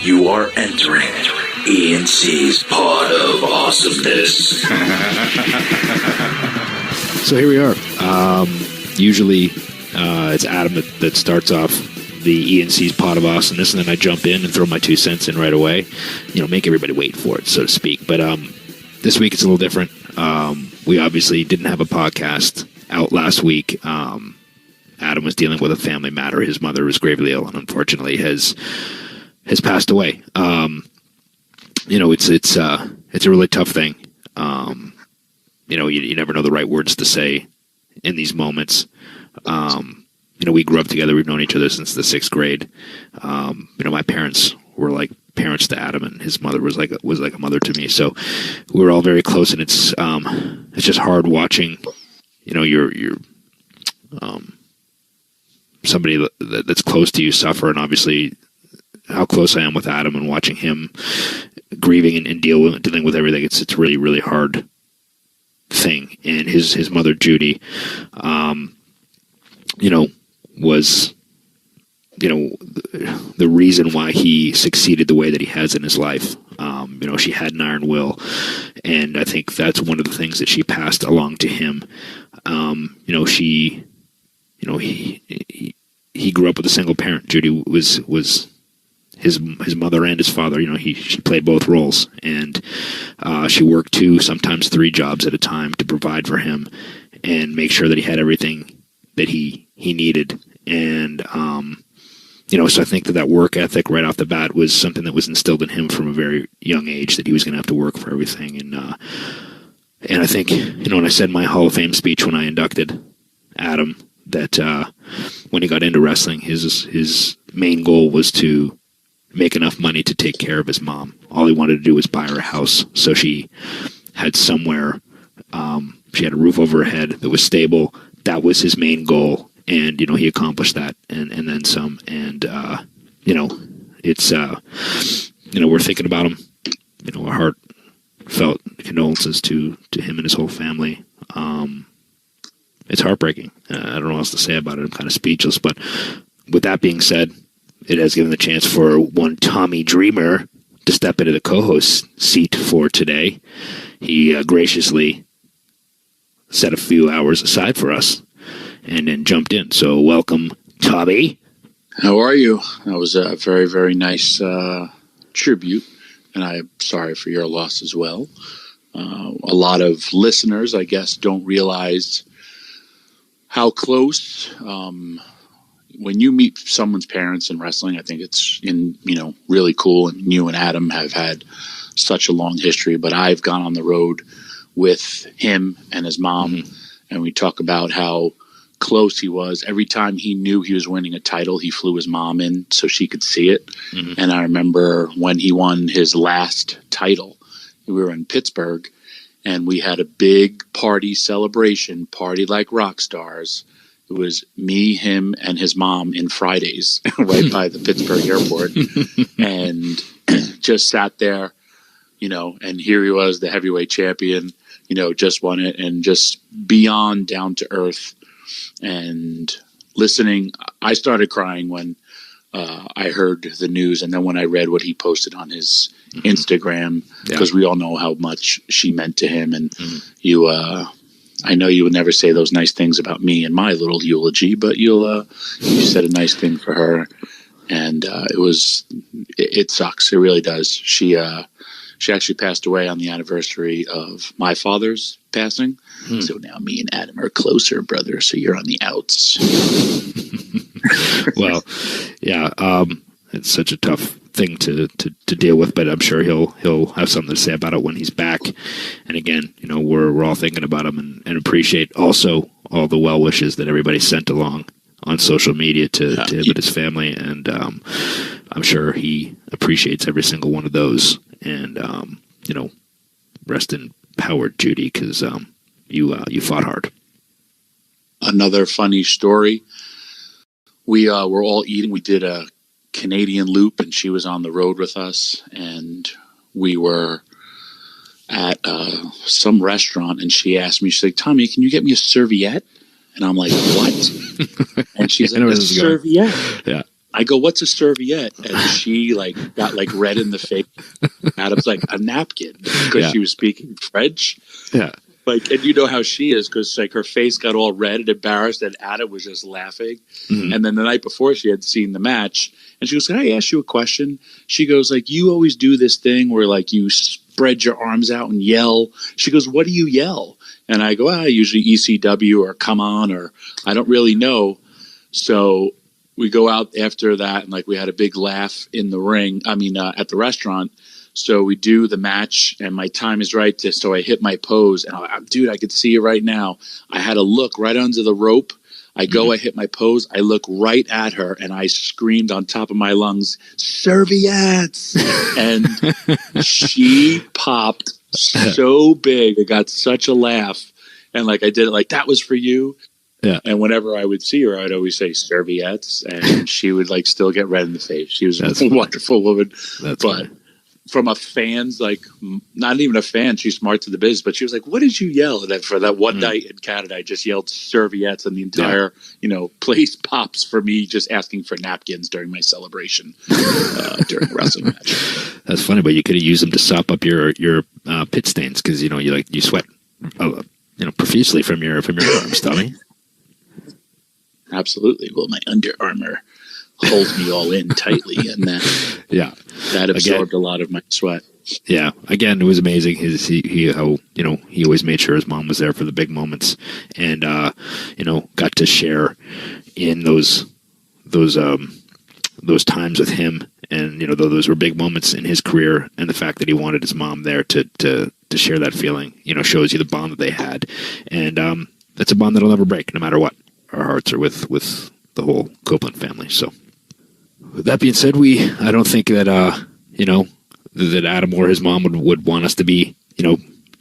You are entering ENC's Pod of Awesomeness. So here we are. Usually it's Adam that starts off the ENC's Pod of Awesomeness, and then I jump in and throw my 2 cents in right away. Make everybody wait for it, so to speak. But this week it's a little different. We obviously didn't have a podcast out last week. Adam was dealing with a family matter. His mother was gravely ill and unfortunately has passed away. It's a really tough thing. You never know the right words to say in these moments. We grew up together. We've known each other since the 6th grade. My parents were like parents to Adam, and his mother was like a mother to me. So we were all very close, and it's just hard watching, your somebody that's close to you suffer, and obviously how close I am with Adam and watching him grieving and dealing with everything. It's really, really hard thing. And his mother, Judy, was, the reason why he succeeded the way that he has in his life. She had an iron will, and I think that's one of the things that she passed along to him. He grew up with a single parent. Judy was his mother and his father. She played both roles, and she worked 2, sometimes 3 jobs at a time to provide for him and make sure that he had everything that he needed. And so I think that work ethic right off the bat was something that was instilled in him from a very young age, that he was going to have to work for everything. And I think, when I said my Hall of Fame speech when I inducted Adam, that when he got into wrestling, his main goal was to make enough money to take care of his mom. All he wanted to do was buy her a house, so she had somewhere, she had a roof over her head that was stable. That was his main goal, and he accomplished that, and then some. And it's we're thinking about him. Our heartfelt condolences to him and his whole family. It's heartbreaking. I don't know what else to say about it. I'm kind of speechless. But with that being said, it has given the chance for one Tommy Dreamer to step into the co-host seat for today. He graciously set a few hours aside for us and then jumped in. So welcome, Tommy. How are you? That was a very, very nice tribute, and I'm sorry for your loss as well. A lot of listeners, I guess, don't realize how close, when you meet someone's parents in wrestling, I think it's really cool. And you and Adam have had such a long history, but I've gone on the road with him and his mom, and we talk about how close he was. Every time he knew he was winning a title, he flew his mom in so she could see it. And I remember when he won his last title, we were in Pittsburgh, and we had a big party celebration, party like rock stars. It was me, him, and his mom in Fridays right by the Pittsburgh airport, and just sat there, and here he was, the heavyweight champion, just won it, and just beyond down to earth. And listening, I started crying when I heard the news, and then when I read what he posted on his Instagram, because we all know how much she meant to him. And I know you would never say those nice things about me in my little eulogy, but you said a nice thing for her, and it sucks. It really does. She actually passed away on the anniversary of my father's passing. So now me and Adam are closer, brother. So you're on the outs. Well, yeah, it's such a tough thing to deal with, but I'm sure he'll have something to say about it when he's back. And again, we're all thinking about him and appreciate also all the well wishes that everybody sent along on social media to him and his family. And I'm sure he appreciates every single one of those. And rest in power, Judy, because you fought hard. Another funny story. We were all eating. We did a Canadian loop, and she was on the road with us, and we were at some restaurant, and she asked me, she's like, Tommy, can you get me a serviette? And I'm like, what? And she's like, a serviette? Yeah. I go, what's a serviette? And she like got like red in the face. Adam's like, a napkin, because she was speaking French. Yeah. Like, and you know how she is, because like her face got all red and embarrassed, and Adam was just laughing. Mm-hmm. And then the night before, she had seen the match, and she goes, "Can I ask you a question?" She goes, like, "You always do this thing where like you spread your arms out and yell." She goes, "What do you yell?" And I go, usually ECW or come on, or I don't really know. So we go out after that, and like we had a big laugh in the ring. I mean, at the restaurant. So we do the match, and my time is right. So I hit my pose, and dude, I could see it right now. I had to look right under the rope. I go, I hit my pose. I look right at her, and I screamed on top of my lungs, "Serviettes!" And she popped so big. It got such a laugh. And like I did it like, "That was for you." Yeah. And whenever I would see her, I'd always say serviettes, and she would like still get red in the face. She was a wonderful woman. But funny. From a fan's, like, not even a fan, she's smart to the biz, but she was like, "What did you yell?" And then for that one night in Canada, I just yelled serviettes, and the entire place pops for me just asking for napkins during my celebration during a wrestling match. That's funny, but you could have used them to sop up your pit stains, because you sweat profusely from your arms, Tommy. Absolutely. Well, my Under Armour holds me all in tightly, and that absorbed a lot of my sweat. Yeah, again, it was amazing. He always made sure his mom was there for the big moments, and got to share in those times with him, and those were big moments in his career, and the fact that he wanted his mom there to share that feeling, shows you the bond that they had, and that's a bond that'll never break, no matter what. Our hearts are with the whole Copeland family. So, with that being said, I don't think that that Adam or his mom would want us to be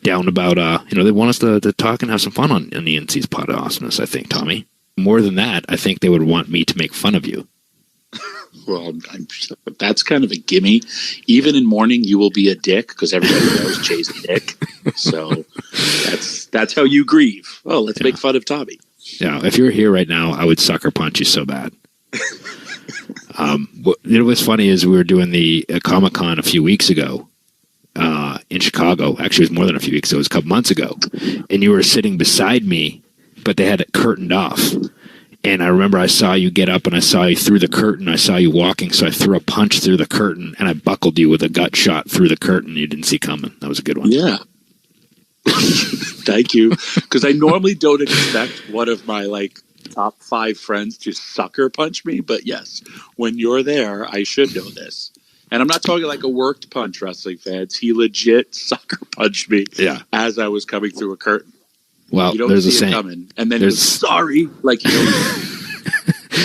down about they want us to talk and have some fun on the ENC's Pod of Awesomeness. I think, Tommy. More than that, I think they would want me to make fun of you. Well, that's kind of a gimme. Even in mourning, you will be a dick, because everybody knows Jay's a dick. So that's how you grieve. Oh, let's make fun of Tommy. Yeah, if you were here right now, I would sucker punch you so bad. What's funny is we were doing the Comic-Con a few weeks ago in Chicago. Actually, it was more than a few weeks ago. It was a couple months ago. And you were sitting beside me, but they had it curtained off. And I remember I saw you get up, and I saw you through the curtain. I saw you walking, so I threw a punch through the curtain, and I buckled you with a gut shot through the curtain you didn't see coming. That was a good one. Yeah. Thank you. Because I normally don't expect one of my top 5 friends to sucker punch me, but yes, when you're there, I should know this. And I'm not talking like a worked punch, wrestling fans. He legit sucker punched me as I was coming through a curtain. Well, you don't there's see a it saying. Coming, and then he's sorry, well,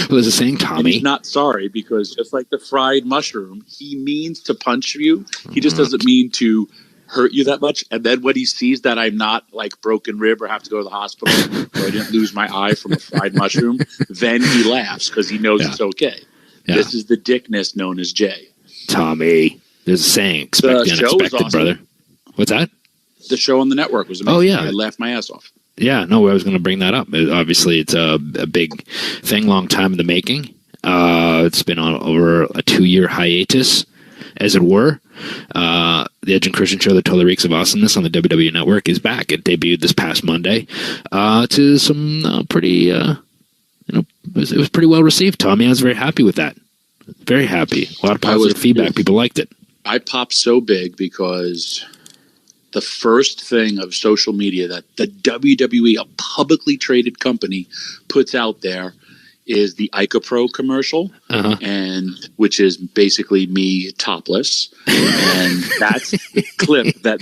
there's a saying, Tommy. And he's not sorry, because just like the fried mushroom, he means to punch you. He just doesn't mean to hurt you that much. And then when he sees that I'm not like broken rib or have to go to the hospital, or I didn't lose my eye from a fried mushroom, then he laughs, because he knows it's okay. Yeah. This is the dickness known as Jay. Tommy, there's a saying, expect the unexpected, awesome. Brother. What's that? The show on the network was amazing. Oh, yeah. I laughed my ass off. Yeah, no, I was going to bring that up. Obviously, it's a big thing, long time in the making. It's been on over a 2-year hiatus, as it were. The Edge and Christian show, The Totally Reeks of Awesomeness on the WWE Network, is back. It debuted this past Monday to some pretty, it was pretty well received, Tommy. I was very happy with that. Very happy. A lot of positive feedback. People liked it. I popped so big because the first thing of social media that the WWE, a publicly traded company, puts out there is the ICOPRO commercial, and which is basically me topless, and that's the clip that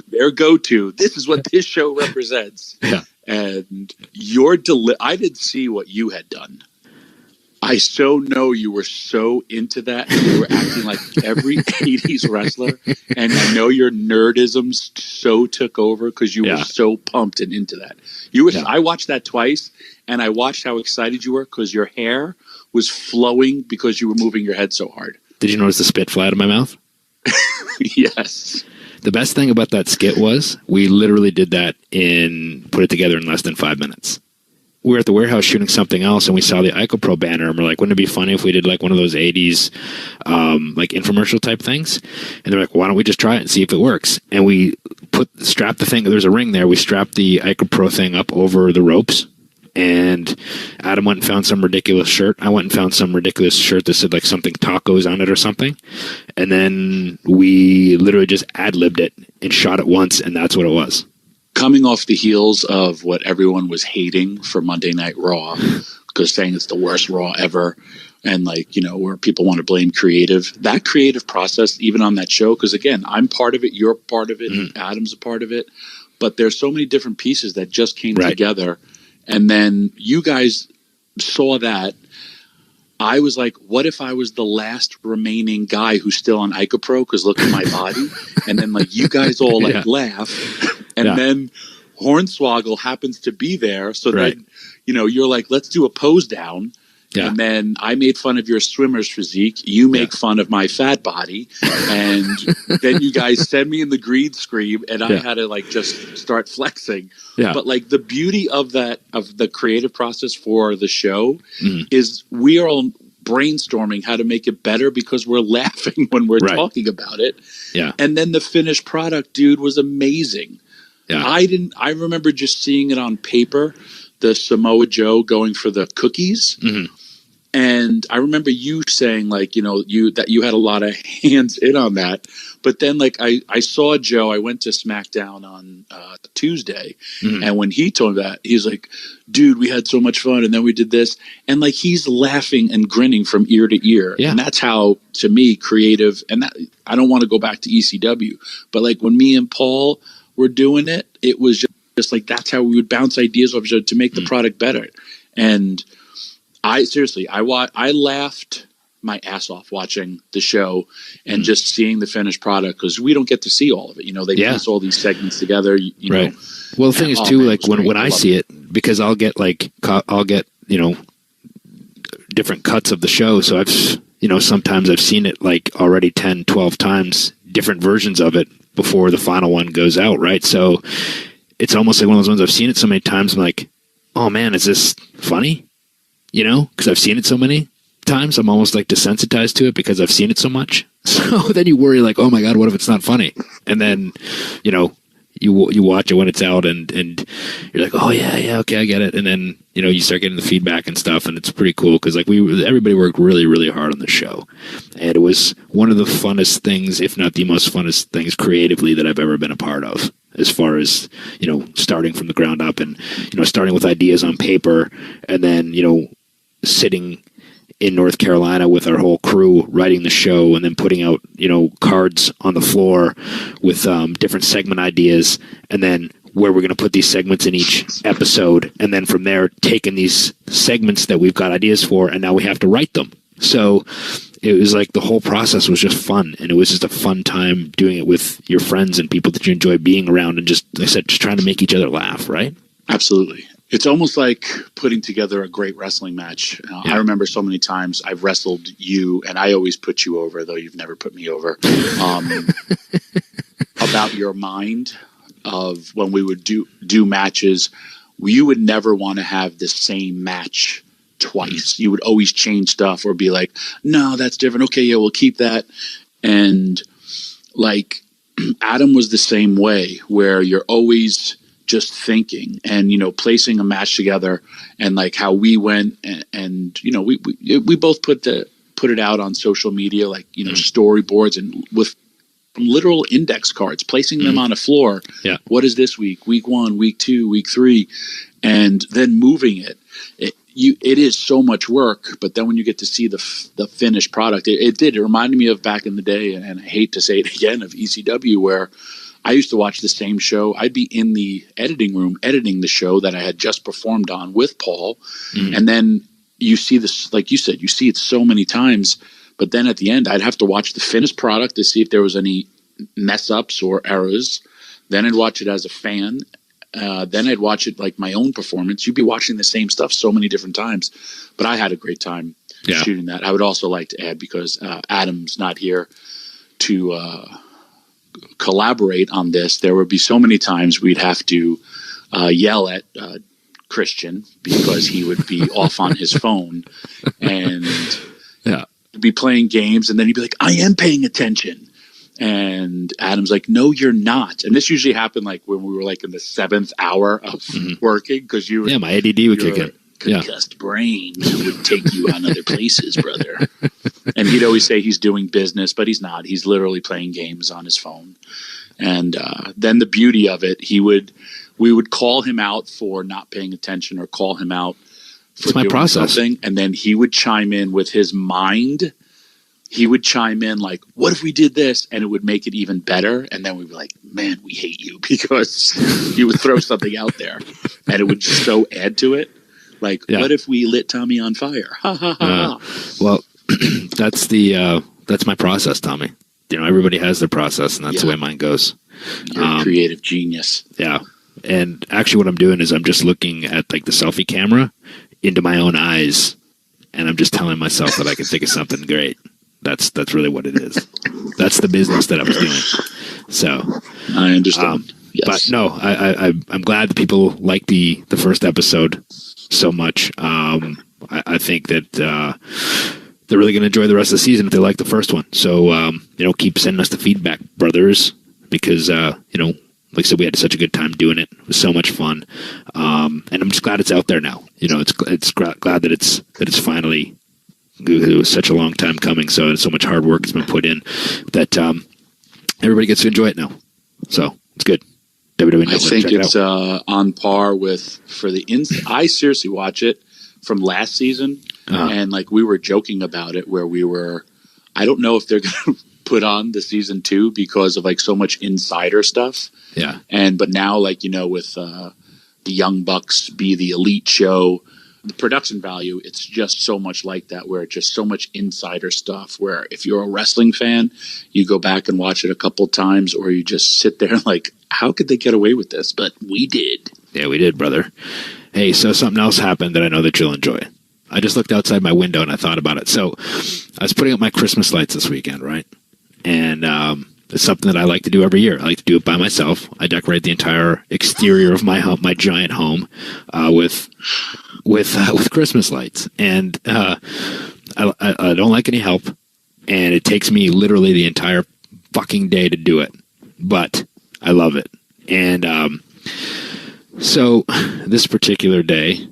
their go-to. This is what this show represents. Yeah. And I didn't see what you had done. I so know you were so into that, and you were acting like every 80s wrestler, and I know your nerdism so took over because you were so pumped and into that. I watched that twice, and I watched how excited you were because your hair was flowing because you were moving your head so hard. Did you notice the spit fly out of my mouth? Yes. The best thing about that skit was we literally did that put it together in less than 5 minutes. we were at the warehouse shooting something else, and we saw the IcoPro banner, and we're like, wouldn't it be funny if we did like one of those 80s like infomercial type things? And they're like, why don't we just try it and see if it works? And we strapped the thing. There's a ring there. We strapped the IcoPro thing up over the ropes. And Adam went and found some ridiculous shirt. I went and found some ridiculous shirt that said like something tacos on it or something. And then we literally just ad-libbed it and shot it once, and that's what it was. Coming off the heels of what everyone was hating for Monday Night Raw, because saying it's the worst Raw ever, and like, you know, where people want to blame that creative process, even on that show, because again, I'm part of it, you're part of it, Adam's a part of it, but there's so many different pieces that just came together. And then you guys saw that. I was like, what if I was the last remaining guy who's still on IcoPro? Because look at my body. And then like you guys all like laugh. And then Hornswoggle happens to be there. So then, you know, you're like, let's do a pose down. Yeah. And then I made fun of your swimmer's physique. You make fun of my fat body. And then you guys send me in the green screen, and I had to like just start flexing. Yeah. But like the beauty of that, of the creative process for the show is we are all brainstorming how to make it better because we're laughing when we're talking about it. Yeah. And then the finished product, dude, was amazing. Yeah. I remember just seeing it on paper, the Samoa Joe going for the cookies. And I remember you saying like, you know, that you had a lot of hands in on that. But then like I saw Joe, I went to SmackDown on Tuesday. And when he told me that, he's like, dude, we had so much fun. And then we did this. And like, he's laughing and grinning from ear to ear. Yeah. And that's how, to me, creative. And that, I don't want to go back to ECW, but like when me and Paul were doing it, it was just like, that's how we would bounce ideas off each other to make the product better. And I laughed my ass off watching the show and just seeing the finished product, because we don't get to see all of it. You know, they piece all these segments together. You know. Well, the thing is too, like when I see it, because I'll get you know, different cuts of the show. So sometimes I've seen it like already 10, 12 times, different versions of it before the final one goes out. Right. So it's almost like one of those ones I've seen it so many times. I'm like, oh man, is this funny? You know, because I've seen it so many times, I'm almost like desensitized to it because I've seen it so much. So then you worry like, oh my God, what if it's not funny? And then, you know, you watch it when it's out and you're like, oh yeah, okay, I get it. And then, you know, you start getting the feedback and stuff, and it's pretty cool because like everybody worked really, really hard on the show. And it was one of the funnest things, if not the most funnest things creatively that I've ever been a part of. As far as, you know, starting from the ground up and, you know, starting with ideas on paper and then, you know, sitting in North Carolina with our whole crew writing the show and then putting out, you know, cards on the floor with different segment ideas and then where we're going to put these segments in each episode. And then from there, taking these segments that we've got ideas for and now we have to write them. So it was like the whole process was just fun, and it was just a fun time doing it with your friends and people that you enjoy being around, and just, like I said, just trying to make each other laugh, right? Absolutely. It's almost like putting together a great wrestling match. I remember so many times I've wrestled you, and I always put you over, though you've never put me over, about your mind of when we would do matches. You would never want to have the same match twice. You would always change stuff or be like, no, that's different. Okay, yeah, we'll keep that. And like Adam was the same way, where you're always just thinking and, you know, placing a match together, and like how we went and you know, we both put it out on social media, like, you know, storyboards and with literal index cards, placing them on a floor. Yeah. What is this week? Week 1, week 2, week 3, and then moving it. It is so much work, but then when you get to see the finished product, it reminded me of back in the day, and I hate to say it again, of ECW, where I used to watch the same show. I'd be in the editing room editing the show that I had just performed on with Paul, and then you see this, like you said, you see it so many times, but then at the end, I'd have to watch the finished product to see if there was any mess-ups or errors. Then I'd watch it as a fan. Then I'd watch it like my own performance. You'd be watching the same stuff so many different times, but I had a great time shooting that. I would also like to add, because Adam's not here to collaborate on this, there would be so many times we'd have to yell at Christian because he would be off on his phone and be playing games, and then he'd be like, I am paying attention. And Adam's like, no, you're not. And this usually happened like when we were like in the 7th hour of working, because my ADD would kick in. Concussed brain would take you on other places, brother. And he'd always say he's doing business, but he's not. He's literally playing games on his phone. And then the beauty of it, we would call him out for not paying attention, or call him out for doing something, and then he would chime in with his mind. He would chime in like, what if we did this? And it would make it even better. And then we'd be like, man, we hate you, because he would throw something out there and it would just so add to it. Like, what if we lit Tommy on fire? Ha ha ha. Well, that's my process, Tommy. You know, everybody has their process, and that's the way mine goes. You're a creative genius. Yeah. And actually what I'm doing is I'm just looking at like the selfie camera into my own eyes, and I'm just telling myself that I can think of something great. That's really what it is. That's the business that I was doing. So I understand. Yes. But no, I'm glad that people like the first episode so much. I think that they're really going to enjoy the rest of the season if they like the first one. So keep sending us the feedback, brothers, because like I said, we had such a good time doing it. It was so much fun, and I'm just glad it's out there now. It's glad that it's finally. It was such a long time coming, so much hard work has been put in that everybody gets to enjoy it now. So it's good. WWE Network, I think it's on par with I seriously watch it from last season, and like we were joking about it, where I don't know if they're going to put on the season 2 because of like so much insider stuff. Yeah, but now with the Young Bucks be the elite show. The production value, it's just so much like that, where it's just so much insider stuff, where if you're a wrestling fan, you go back and watch it a couple times, or you just sit there like, how could they get away with this? But we did. Yeah, we did, brother. Hey, so something else happened that I know that you'll enjoy. I just looked outside my window and I thought about it. So I was putting up my Christmas lights this weekend, right? And it's something that I like to do every year. I like to do it by myself. I decorate the entire exterior of my home, my giant home, with Christmas lights, and I don't like any help, and it takes me literally the entire fucking day to do it, but I love it. And so this particular day,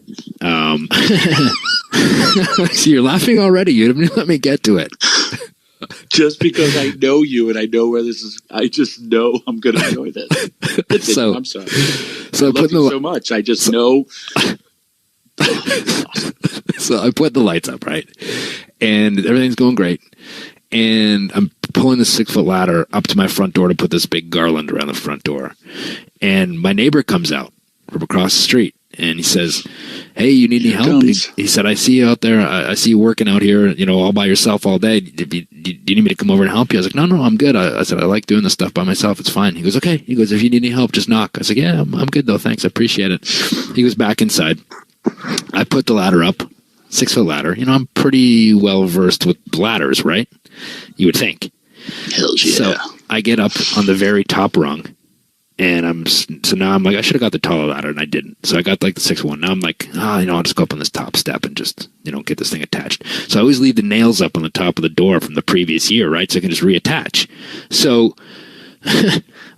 see, you're laughing already. You didn't let me get to it. Just because I know you and I know where this is, I just know I'm going to enjoy this. So, I'm sorry. So I love you so much. I just know. So I put the lights up, right? And everything's going great. And I'm pulling the 6-foot ladder up to my front door to put this big garland around the front door. And my neighbor comes out from across the street. And he says, hey, you need any help? He said, I see you out there. I see you working out here, all by yourself all day. Do you need me to come over and help you? I was like, no, I'm good. I said, I like doing this stuff by myself. It's fine. He goes, okay. He goes, if you need any help, just knock. I was like, yeah, I'm good though. Thanks. I appreciate it. He goes back inside. I put the ladder up, 6-foot ladder. I'm pretty well versed with ladders, right? You would think. Hell yeah. So I get up on the very top rung. And now I'm like, I should have got the taller ladder, and I didn't. So I got like the 6th one. Now I'm like, I'll just go up on this top step and just, get this thing attached. So I always leave the nails up on the top of the door from the previous year, right? So I can just reattach. So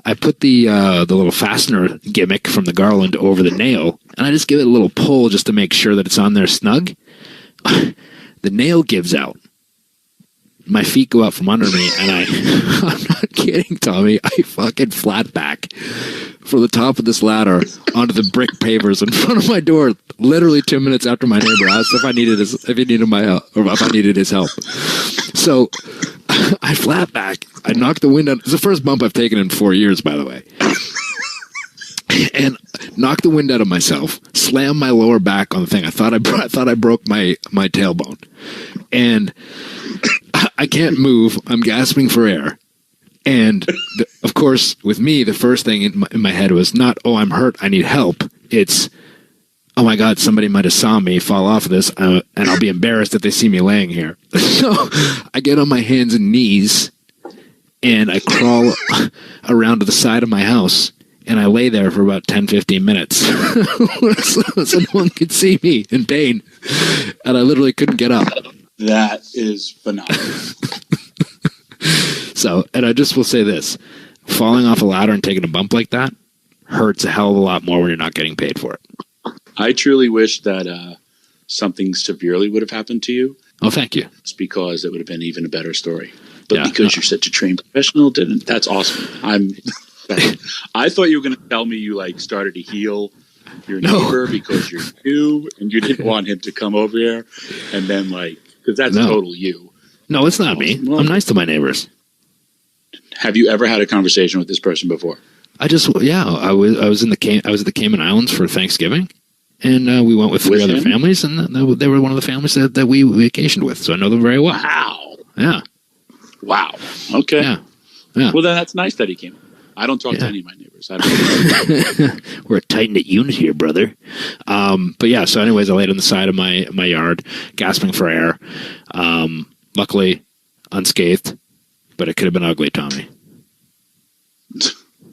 I put the little fastener gimmick from the garland over the nail, and I just give it a little pull just to make sure that it's on there snug. The nail gives out. My feet go out from under me, and I'm not kidding, Tommy. I fucking flat back from the top of this ladder onto the brick pavers in front of my door. Literally 2 minutes after my neighbor asked if he needed my help, or if I needed his help. So I flat back. I knocked the wind out. It's the first bump I've taken in 4 years, by the way. And knocked the wind out of myself. Slammed my lower back on the thing. I thought I broke my tailbone, and I can't move. I'm gasping for air. And, of course, with me, the first thing in my head was not, oh, I'm hurt, I need help. It's, oh, my God, somebody might have saw me fall off of this, and I'll be embarrassed if they see me laying here. So I get on my hands and knees, and I crawl around to the side of my house, And I lay there for about 10, 15 minutes so no one could see me in pain. And I literally couldn't get up. That is phenomenal. So, and I just will say this. Falling off a ladder and taking a bump like that hurts a hell of a lot more when you're not getting paid for it. I truly wish that something severely would have happened to you. Oh, thank you. It's because it would have been even a better story. But because you're such a trained professional, that's awesome. I thought you were going to tell me you like started to heal your neighbor because you're new and you didn't want him to come over here, and then like because that's total you. No, it's not me. I'm nice to my neighbors. Have you ever had a conversation with this person before? I was at the Cayman Islands for Thanksgiving, and we went with three other families, and they were one of the families that we vacationed with, so I know them very well. Wow. Yeah. Wow. Okay. Yeah. Well, then that's nice that he came. I don't talk to any of my neighbors. We're a tight-knit unit here, brother. But yeah, so anyways, I laid on the side of my yard, gasping for air. Luckily, unscathed, but it could have been ugly, Tommy.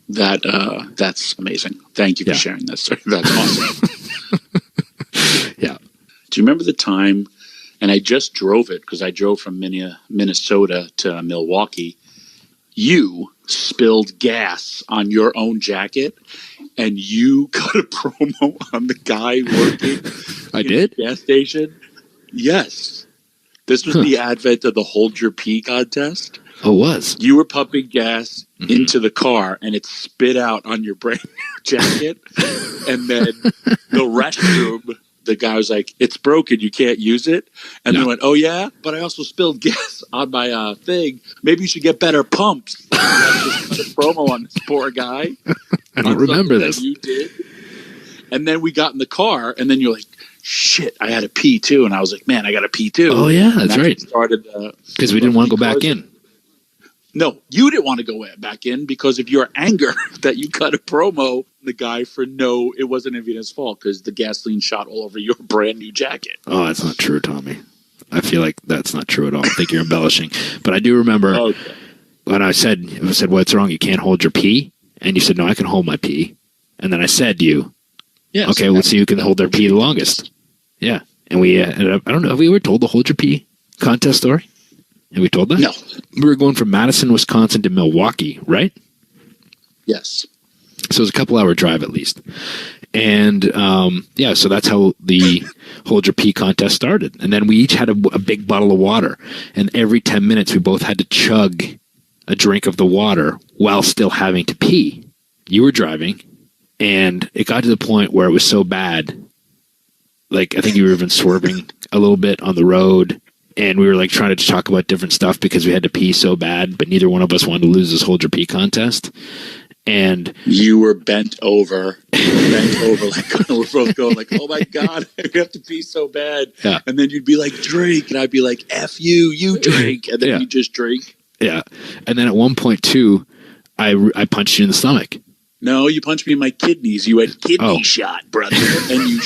That's amazing. Thank you for sharing that story. That's awesome. Yeah. Do you remember the time, and I just drove it because I drove from Minnesota to Milwaukee, you spilled gas on your own jacket and you cut a promo on the guy working did? the gas station? Yes. This was the advent of the Hold Your Pee contest. Oh, it was? You were pumping gas into the car and it spit out on your brand new jacket. And then the restroom, the guy was like, it's broken, you can't use it. And they went, oh yeah? But I also spilled gas on my thing. Maybe you should get better pumps. Just put a promo on this poor guy. I don't remember this. You did. And then we got in the car and then you're like, shit, I had to pee too. And I was like, man, I got to pee too. Oh yeah, that's right. Started because we didn't want to go back in. No, you didn't want to go back in because of your anger that you cut a promo the guy for it wasn't even his fault because the gasoline shot all over your brand new jacket. Oh, that's not true, Tommy. I feel like that's not true at all. I think you're embellishing. But I do remember when I said, what's wrong? You can't hold your pee? And you said, no, I can hold my pee. And then I said to you, yes, okay, let's see who can hold their pee the longest. Yeah. And we ended up, I don't know, have we ever told the Hold Your Pee contest story? Have we told that? No. We were going from Madison, Wisconsin to Milwaukee, right? Yes. So it was a couple-hour drive at least. And, so that's how the Hold Your Pee contest started. And then we each had a big bottle of water. And every 10 minutes, we both had to chug a drink of the water while still having to pee. You were driving, and it got to the point where it was so bad. Like, I think you were even swerving a little bit on the road. And we were like trying to talk about different stuff because we had to pee so bad, but neither one of us wanted to lose this Hold Your Pee contest. And you were bent over like we're both going like, oh my God, I have to pee so bad. Yeah. And then you'd be like, drink. And I'd be like, F you drink. And then you just drink. Yeah. And then at one point too, I punched you in the stomach. No, you punched me in my kidneys. You had kidney shot, brother. And you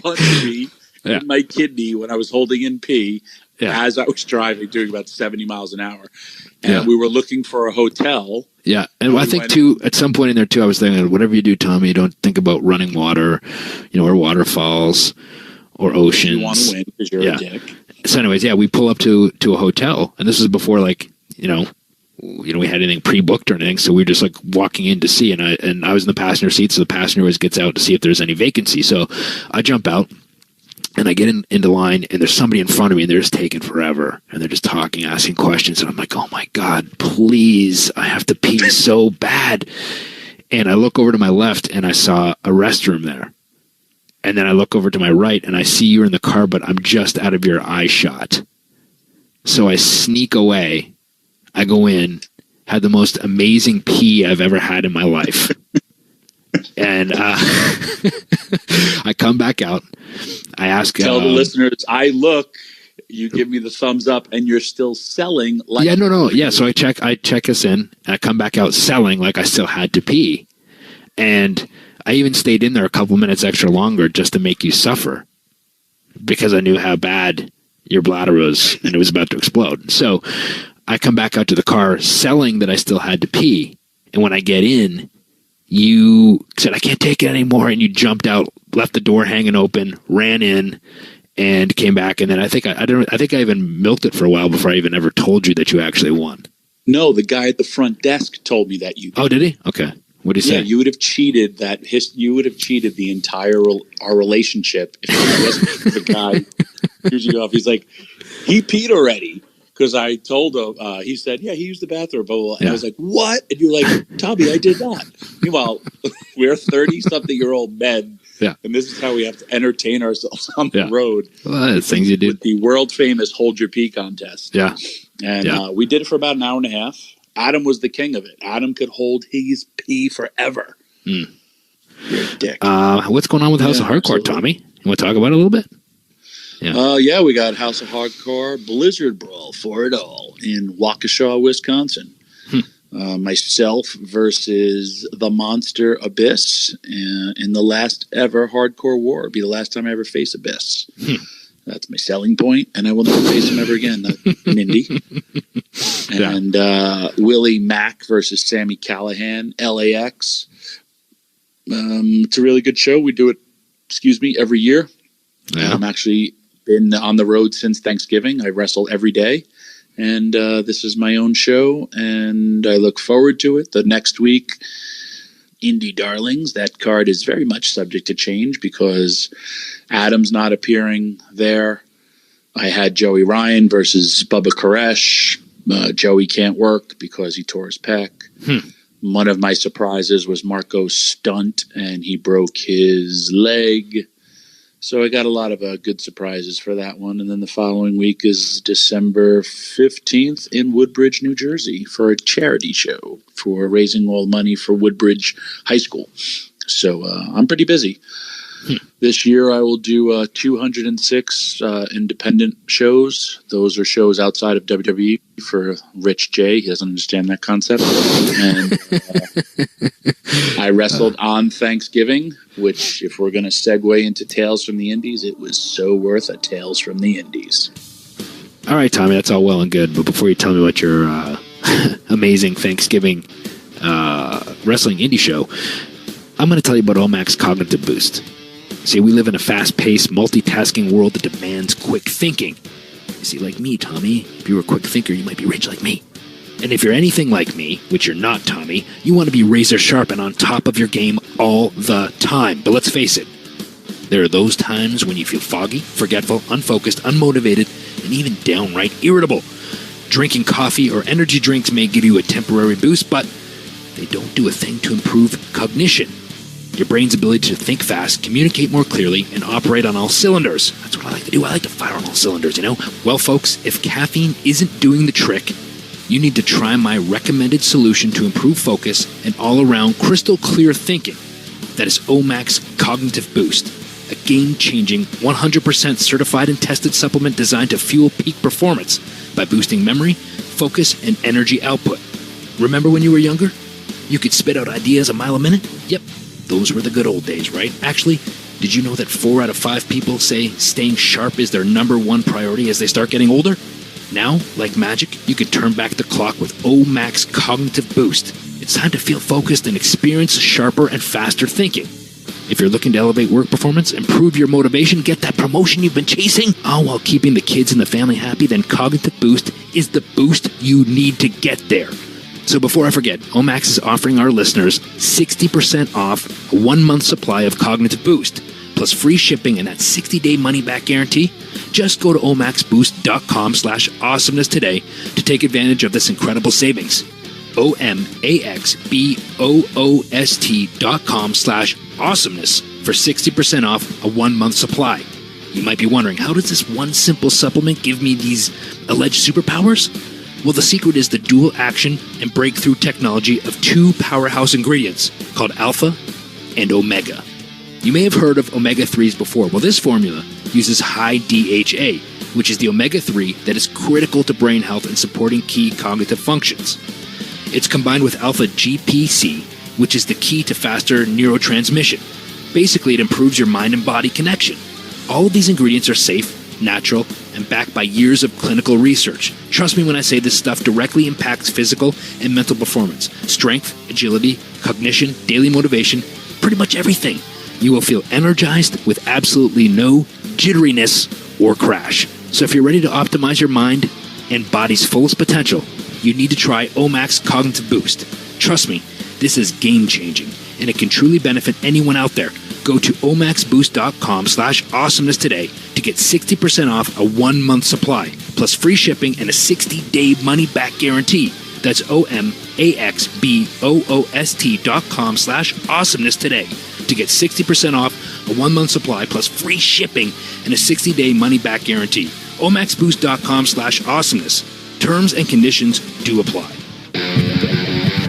punched me in my kidney when I was holding in pee as I was driving, doing about 70 miles an hour. And we were looking for a hotel. Yeah. And I think, too, at some point in there, too, I was thinking, whatever you do, Tommy, don't think about running water, or waterfalls or oceans. You want to win because you're a dick. So anyways, we pull up to a hotel. And this is before, like, we had anything pre-booked or anything. So we were just, like, walking in to see. And I was in the passenger seat, so the passenger always gets out to see if there's any vacancy. So I jump out. And I get into line, and there's somebody in front of me, and they're just taking forever. And they're just talking, asking questions. And I'm like, oh, my God, please. I have to pee so bad. And I look over to my left, and I saw a restroom there. And then I look over to my right, and I see you're in the car, but I'm just out of your eye shot. So I sneak away. I go in, had the most amazing pee I've ever had in my life. And I come back out. I ask. Tell the listeners, you give me the thumbs up, and you're still selling. Like Yeah. So I check us in, and I come back out selling like I still had to pee. And I even stayed in there a couple minutes extra longer just to make you suffer because I knew how bad your bladder was and it was about to explode. So I come back out to the car selling that I still had to pee. And when I get in, you said, I can't take it anymore. And you jumped out, left the door hanging open, ran in, and came back. And then I think I even milked it for a while before I even ever told you that you actually won. No, the guy at the front desk told me that you did. Oh, did he? Okay. What did he say? Yeah, you would have cheated you would have cheated the entire our relationship if it wasn't for the guy who's you off. He's like, he peed already. Because I told him, he said, yeah, he used the bathroom, blah, blah, blah. And I was like, what? And you're like, Tommy, I did not. Meanwhile, we're 30-something-year-old men, and this is how we have to entertain ourselves on the road. Well, that's things you do. With the world-famous Hold Your Pee contest. Yeah. And we did it for about an hour and a half. Adam was the king of it. Adam could hold his pee forever. You're a dick. What's going on with House of Hardcore, absolutely. Tommy? You want to talk about it a little bit? Yeah, we got House of Hardcore Blizzard Brawl for it all in Waukesha, Wisconsin. Myself versus the Monster Abyss in the last ever Hardcore War. It'll be the last time I ever face Abyss. That's my selling point, and I will never face him ever again. Mindy. And Willie Mack versus Sammy Callahan, LAX. It's a really good show. We do it, every year. Yeah. I'm actually been on the road since Thanksgiving. I wrestle every day, and this is my own show, and I look forward to it. The next week, Indie Darlings, that card is very much subject to change because Adam's not appearing there. I had Joey Ryan versus Bubba Koresh. Joey can't work because he tore his pec. One of my surprises was Marco Stunt, and he broke his leg. So I got a lot of good surprises for that one. And then the following week is December 15th in Woodbridge, New Jersey for a charity show for raising all money for Woodbridge High School. So I'm pretty busy. This year I will do 206 independent shows. Those are shows outside of WWE for Rich J. He doesn't understand that concept. And I wrestled on Thanksgiving, which if we're going to segue into Tales from the Indies, it was so worth a Tales from the Indies. All right, Tommy, that's all well and good. But before you tell me about your amazing Thanksgiving wrestling indie show, I'm going to tell you about Omax Cognitive Boost. See, we live in a fast-paced, multitasking world that demands quick thinking. You see, like me, Tommy, if you were a quick thinker, you might be rich like me. And if you're anything like me, which you're not, Tommy, you want to be razor-sharp and on top of your game all the time. But let's face it, there are those times when you feel foggy, forgetful, unfocused, unmotivated, and even downright irritable. Drinking coffee or energy drinks may give you a temporary boost, but they don't do a thing to improve cognition. Your brain's ability to think fast, communicate more clearly, and operate on all cylinders. That's what I like to do. I like to fire on all cylinders, you know? Well, folks, if caffeine isn't doing the trick, you need to try my recommended solution to improve focus and all-around crystal clear thinking. That is Omax Cognitive Boost, a game-changing, 100% certified and tested supplement designed to fuel peak performance by boosting memory, focus, and energy output. Remember when you were younger? You could spit out ideas a mile a minute? Yep. Those were the good old days, right? Actually, did you know that 4 out of 5 people say staying sharp is their number one priority as they start getting older? Now, like magic, you can turn back the clock with Omax Cognitive Boost. It's time to feel focused and experience sharper and faster thinking. If you're looking to elevate work performance, improve your motivation, get that promotion you've been chasing, all while keeping the kids and the family happy, then Cognitive Boost is the boost you need to get there. So before I forget, Omax is offering our listeners 60% off a 1-month supply of Cognitive Boost, plus free shipping and that 60-day money-back guarantee. Just go to omaxboost.com/awesomeness today to take advantage of this incredible savings. omaxboost.com/awesomeness for 60% off a 1-month supply. You might be wondering, how does this one simple supplement give me these alleged superpowers? Well, the secret is the dual action and breakthrough technology of 2 powerhouse ingredients called Alpha and Omega. You may have heard of omega-3s before. Well, this formula uses high DHA, which is the omega-3 that is critical to brain health and supporting key cognitive functions. It's combined with alpha GPC, which is the key to faster neurotransmission. Basically, it improves your mind and body connection. All of these ingredients are safe, natural, and backed by years of clinical research. Trust me when I say this stuff directly impacts physical and mental performance, strength, agility, cognition, daily motivation, pretty much everything. You will feel energized with absolutely no jitteriness or crash. So if you're ready to optimize your mind and body's fullest potential, you need to try Omax Cognitive Boost. Trust me, this is game-changing, and it can truly benefit anyone out there. Go to omaxboost.com/awesomeness today to get 60% off a 1-month supply, plus free shipping and a 60-day money-back guarantee. That's omaxboost.com/awesomeness today to get 60% off a 1-month supply, plus free shipping and a 60-day money-back guarantee. omaxboost.com/awesomeness. Terms and conditions do apply.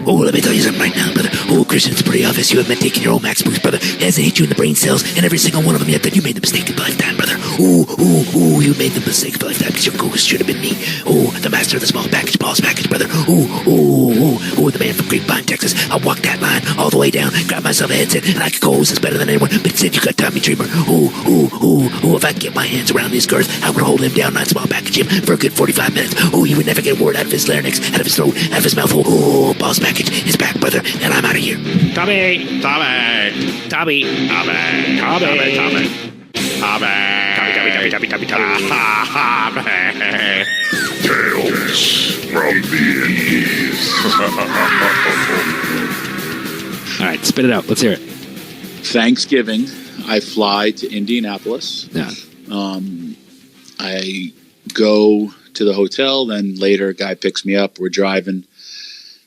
Oh, let me tell you something right now, brother. Oh, Christian, it's pretty obvious you have been taking your own Max Boost, brother. It hasn't hit you in the brain cells, and every single one of them yet that you made the mistake of a lifetime, brother. Ooh, you made the mistake of a lifetime because your ghost should have been me. Oh, the master of the small package, Paul's package, brother. Ooh, the man from Grapevine, Texas. I walked that line all the way down, grabbed myself a headset, and I could go this better than anyone, but instead you got Tommy Dreamer. Ooh, if I could get my hands around these girls, I would hold him down on small package him for a good 45 minutes. Oh, he would never get a word out of his larynx, out of his throat, out of his mouth. Oh, Paul's package is back, brother, and I'm out of here. Tommy. Tales from the Indies. All right, spit it out. Let's hear it. Thanksgiving, I fly to Indianapolis. Yeah. I go to the hotel. Then later, a guy picks me up. We're driving,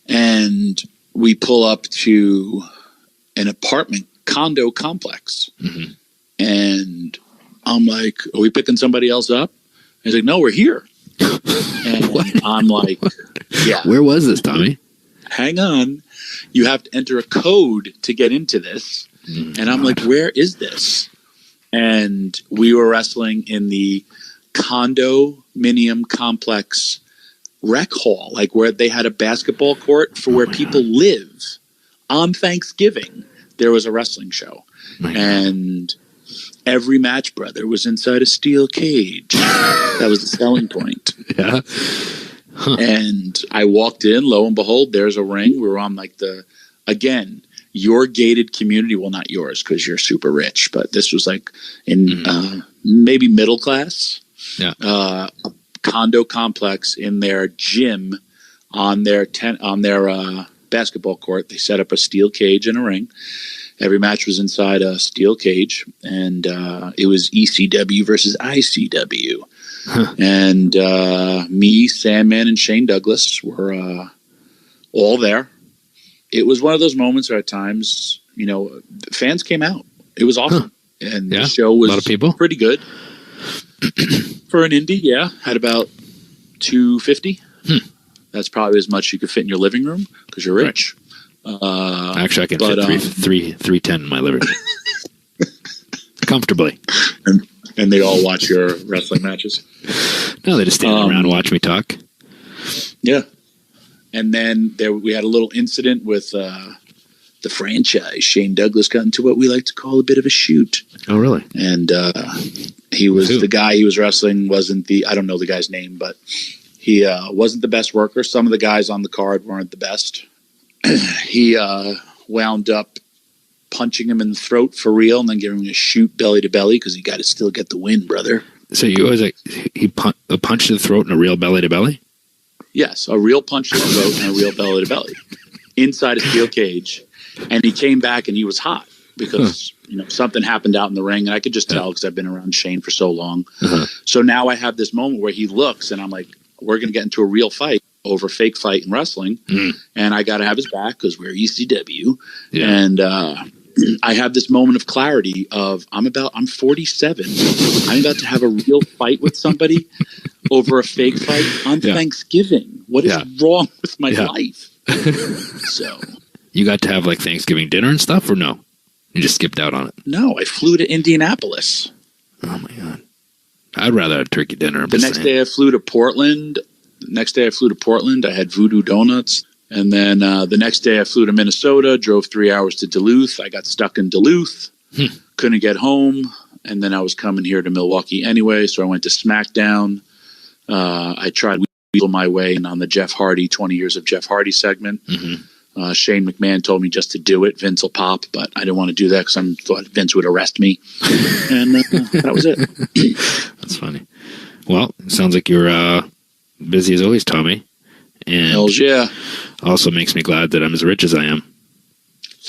and we pull up to an apartment condo complex. Mm-hmm. And I'm like, "Are we picking somebody else up?" He's like, "No, we're here." And I'm like, "Yeah." Where was this, Tommy? Hang on. You have to enter a code to get into this. And I'm like, where is this? And we were wrestling in the condominium complex rec hall, like where they had a basketball court for where people live. On Thanksgiving, there was a wrestling show. And every match, brother, was inside a steel cage. That was the selling point. Yeah. Huh. And I walked in, lo and behold, there's a ring. We were on like your gated community. Well, not yours because you're super rich, but this was like in maybe middle class. Yeah. A condo complex in their gym on their basketball court. They set up a steel cage and a ring. Every match was inside a steel cage, and it was ECW versus ICW. Huh. And me, Sandman, and Shane Douglas were all there. It was one of those moments where at times, fans came out. It was awesome. Huh. And the show was a lot of people. Pretty good. For an indie, yeah. Had about 250. That's probably as much you could fit in your living room because you're rich. Right. Actually, I can fit 310 in my living room. Comfortably. And they all watch your wrestling matches? No, they just stand around and watch me talk. Yeah. And then we had a little incident with the franchise. Shane Douglas got into what we like to call a bit of a shoot. Oh, really? And the guy he was wrestling wasn't I don't know the guy's name, but he wasn't the best worker. Some of the guys on the card weren't the best. He wound up punching him in the throat for real and then giving him a shoot belly to belly because he got to still get the win, brother. So you always a punch to the throat and a real belly to belly? Yes, a real punch to the throat and a real belly to belly inside a steel cage. And he came back and he was hot because something happened out in the ring. And I could just tell because I've been around Shane for so long. Uh-huh. So now I have this moment where he looks and I'm like, we're going to get into a real fight over fake fight in wrestling. And I got to have his back because we're ECW. Yeah. And I have this moment of clarity of I'm 47. I'm about to have a real fight with somebody over a fake fight on Thanksgiving. What is wrong with my life? So you got to have like Thanksgiving dinner and stuff, or no? You just skipped out on it? No, I flew to Indianapolis. Oh my God. I'd rather have turkey dinner. The next day I flew to Portland. I had Voodoo Donuts. And then the next day I flew to Minnesota, drove 3 hours to Duluth. I got stuck in Duluth, couldn't get home. and then I was coming here to Milwaukee anyway, so I went to SmackDown. I tried Weasel my way in on the Jeff Hardy 20 Years of Jeff Hardy segment. Shane McMahon told me just to do it. Vince will pop, but I didn't want to do that because I thought Vince would arrest me. And that was it. That's funny. Well, it sounds like you're busy as always, Tommy. And hells yeah. Also makes me glad that I'm as rich as I am.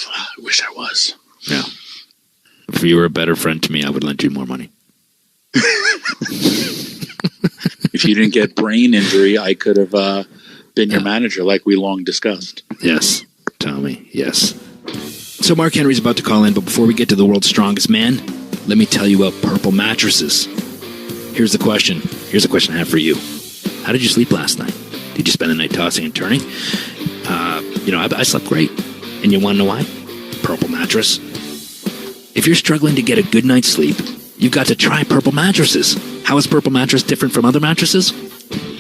I wish I was. Yeah. If you were a better friend to me, I would lend you more money. If you didn't get brain injury, I could have been your manager like we long discussed. Yes, Tommy, yes. So Mark Henry's about to call in, but before we get to the world's strongest man, let me tell you about Purple Mattresses. Here's the question. Here's a question I have for you. How did you sleep last night? Did you spend the night tossing and turning? I slept great. And you want to know why? Purple Mattress. If you're struggling to get a good night's sleep, you've got to try Purple Mattresses. How is Purple Mattress different from other mattresses?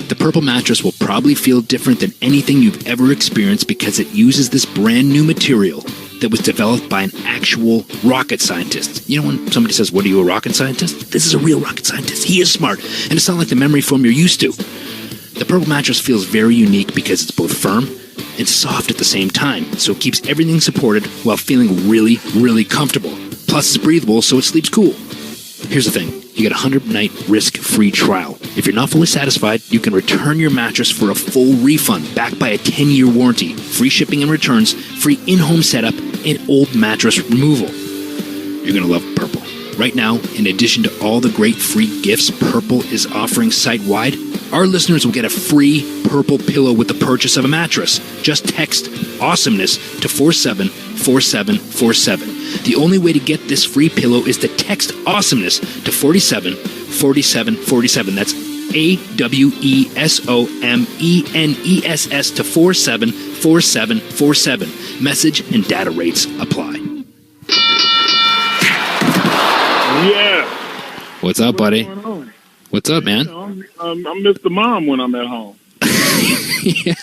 The Purple Mattress will probably feel different than anything you've ever experienced because it uses this brand new material that was developed by an actual rocket scientist. You know when somebody says, "What are you, a rocket scientist?" This is a real rocket scientist. He is smart, and it's not like the memory foam you're used to. The Purple Mattress feels very unique because it's both firm and soft at the same time, so it keeps everything supported while feeling really, really comfortable. Plus, it's breathable, so it sleeps cool. Here's the thing. You get a 100-night risk-free trial. If you're not fully satisfied, you can return your mattress for a full refund, backed by a 10-year warranty, free shipping and returns, free in-home setup, and old mattress removal. You're going to love Purple. Right now, in addition to all the great free gifts Purple is offering site-wide, our listeners will get a free Purple pillow with the purchase of a mattress. Just text Awesomeness to 474747. The only way to get this free pillow is to text Awesomeness to 474747. That's AWESOMENESS to 474747. Message and data rates apply. Yeah. What's up, buddy? What's up, man? I'm Mr. Mom when I'm at home. Yeah.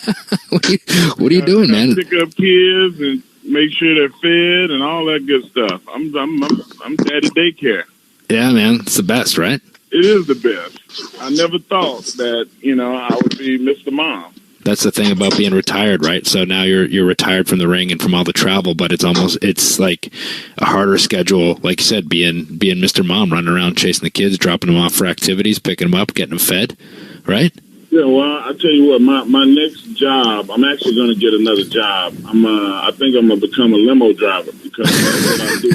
What are you doing, man? Pick up kids and make sure they're fed and all that good stuff. I'm daddy daycare. Yeah, man. It's the best, right? It is the best. I never thought that, I would be Mr. Mom. That's the thing about being retired, right? So now you're retired from the ring and from all the travel, but it's like a harder schedule. Like you said, being Mr. Mom, running around chasing the kids, dropping them off for activities, picking them up, getting them fed, right? Yeah, well, I tell you what, my next job, I'm actually going to get another job. I think I'm going to become a limo driver because that's what I do.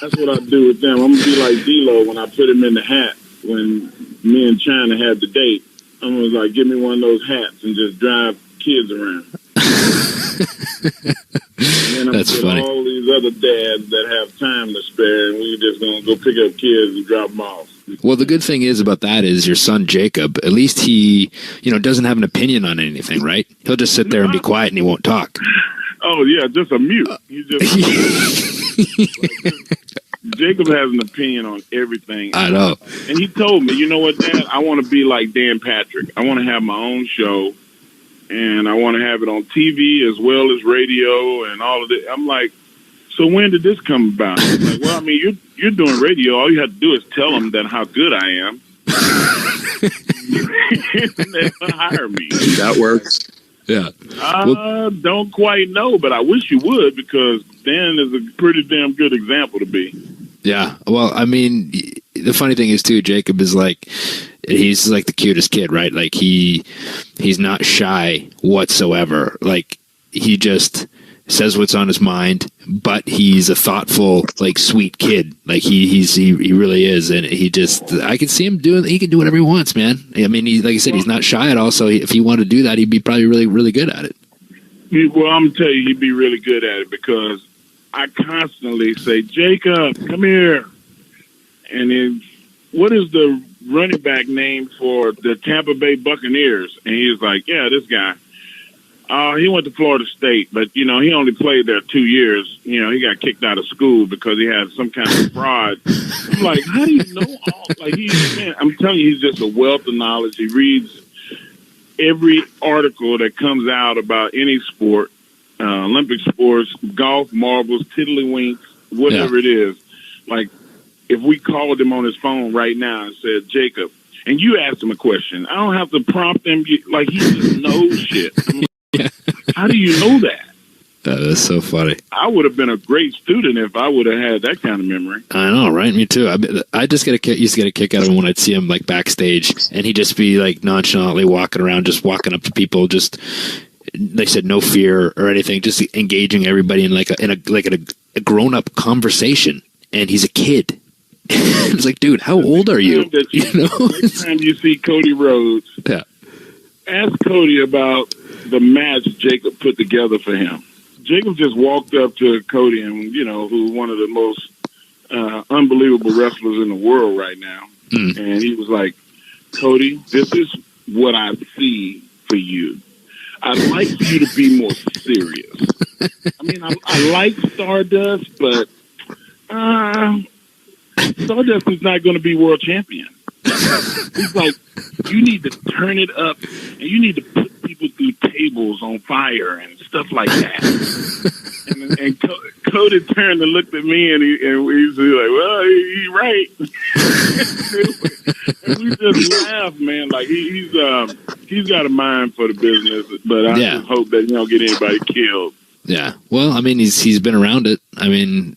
That's what I do with them. I'm going to be like D-Lo when I put him in the hat when me and China had the date. I'm going to like, give me one of those hats and just drive kids around. And then I'm That's funny. All these other dads that have time to spare, and we're just going to go pick up kids and drop them off. Well, the good thing is about that is your son Jacob, at least he, doesn't have an opinion on anything, right? He'll just sit there and be quiet and he won't talk. Oh, yeah, just a mute. He just... Jacob has an opinion on everything. I know. And he told me, you know what, Dad? I want to be like Dan Patrick. I want to have my own show, and I want to have it on TV as well as radio and all of it. I'm like, so when did this come about? He's like, well, I mean, you're doing radio. All you have to do is tell them that how good I am. And they'll hire me. That works. Yeah. Don't quite know, but I wish you would, because Dan is a pretty damn good example to be. Yeah. Well, I mean, the funny thing is, too, Jacob is he's like the cutest kid, right? Like, he's not shy whatsoever. Like, he just says what's on his mind, but he's a thoughtful, like, sweet kid. Like, he really is. And I can see him he can do whatever he wants, man. I mean, like I said, he's not shy at all. So if he wanted to do that, he'd be probably really, really good at it. Well, I'm going to tell you, he'd be really good at it, because I constantly say, Jacob, come here. And then, what is the running back name for the Tampa Bay Buccaneers? And he was like, yeah, this guy. He went to Florida State, but, he only played there 2 years. He got kicked out of school because he had some kind of fraud. I'm like, how do you know all? Like, I'm telling you, he's just a wealth of knowledge. He reads every article that comes out about any sport, Olympic sports, golf, marbles, tiddlywinks, whatever it is. Like, if we called him on his phone right now and said, Jacob, and you asked him a question, I don't have to prompt him. Like, he just knows shit. I mean, how do you know that? That is so funny. I would have been a great student if I would have had that kind of memory. I know, right? Me too. I just used to get a kick out of him when I'd see him like backstage, and he'd just be like nonchalantly walking around, just walking up to people, just they said no fear or anything, just engaging everybody in a grown up conversation. And he's a kid. It's like, dude, how old are you? Next time you see Cody Rhodes, ask Cody about the match Jacob put together for him. Jacob just walked up to Cody, and who's one of the most unbelievable wrestlers in the world right now. And he was like, Cody, this is what I see for you. I'd like for you to be more serious. I mean, I like Stardust, but Stardust is not going to be world champion. He's like, you need to turn it up, and you need to put people through tables on fire and stuff like that. and Cody turned and looked at me, and he's like, well, he's right. And we just laughed, man. Like, he's got a mind for the business, but I just hope that you don't get anybody killed. Yeah. Well, I mean, he's been around it. I mean,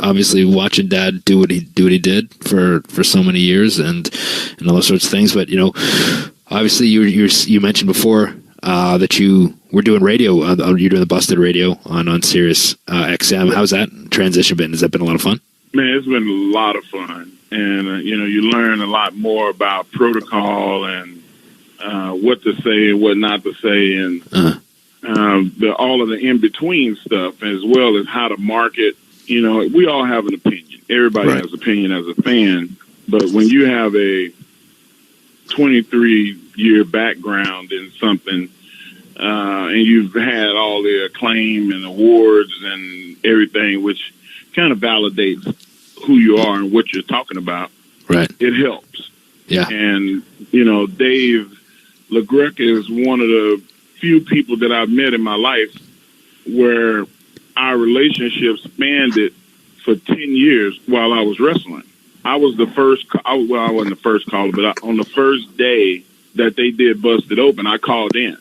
obviously watching Dad do what he did for so many years and all those sorts of things. But obviously you mentioned before that you were doing radio. You're doing the Busted Radio on Sirius XM. How's that transition been? Has that been a lot of fun? Man, it's been a lot of fun, and you learn a lot more about protocol and what to say and what not to say, and all of the in between stuff, as well as how to market. We all have an opinion. Everybody has an opinion as a fan. But when you have a 23-year background in something, and you've had all the acclaim and awards and everything, which kind of validates who you are and what you're talking about, right? It helps. Yeah. And, Dave LaGreca is one of the few people that I've met in my life where our relationship spanned it for 10 years while I was wrestling. I was the first, I wasn't the first caller, but on the first day that they did Busted Open, I called in.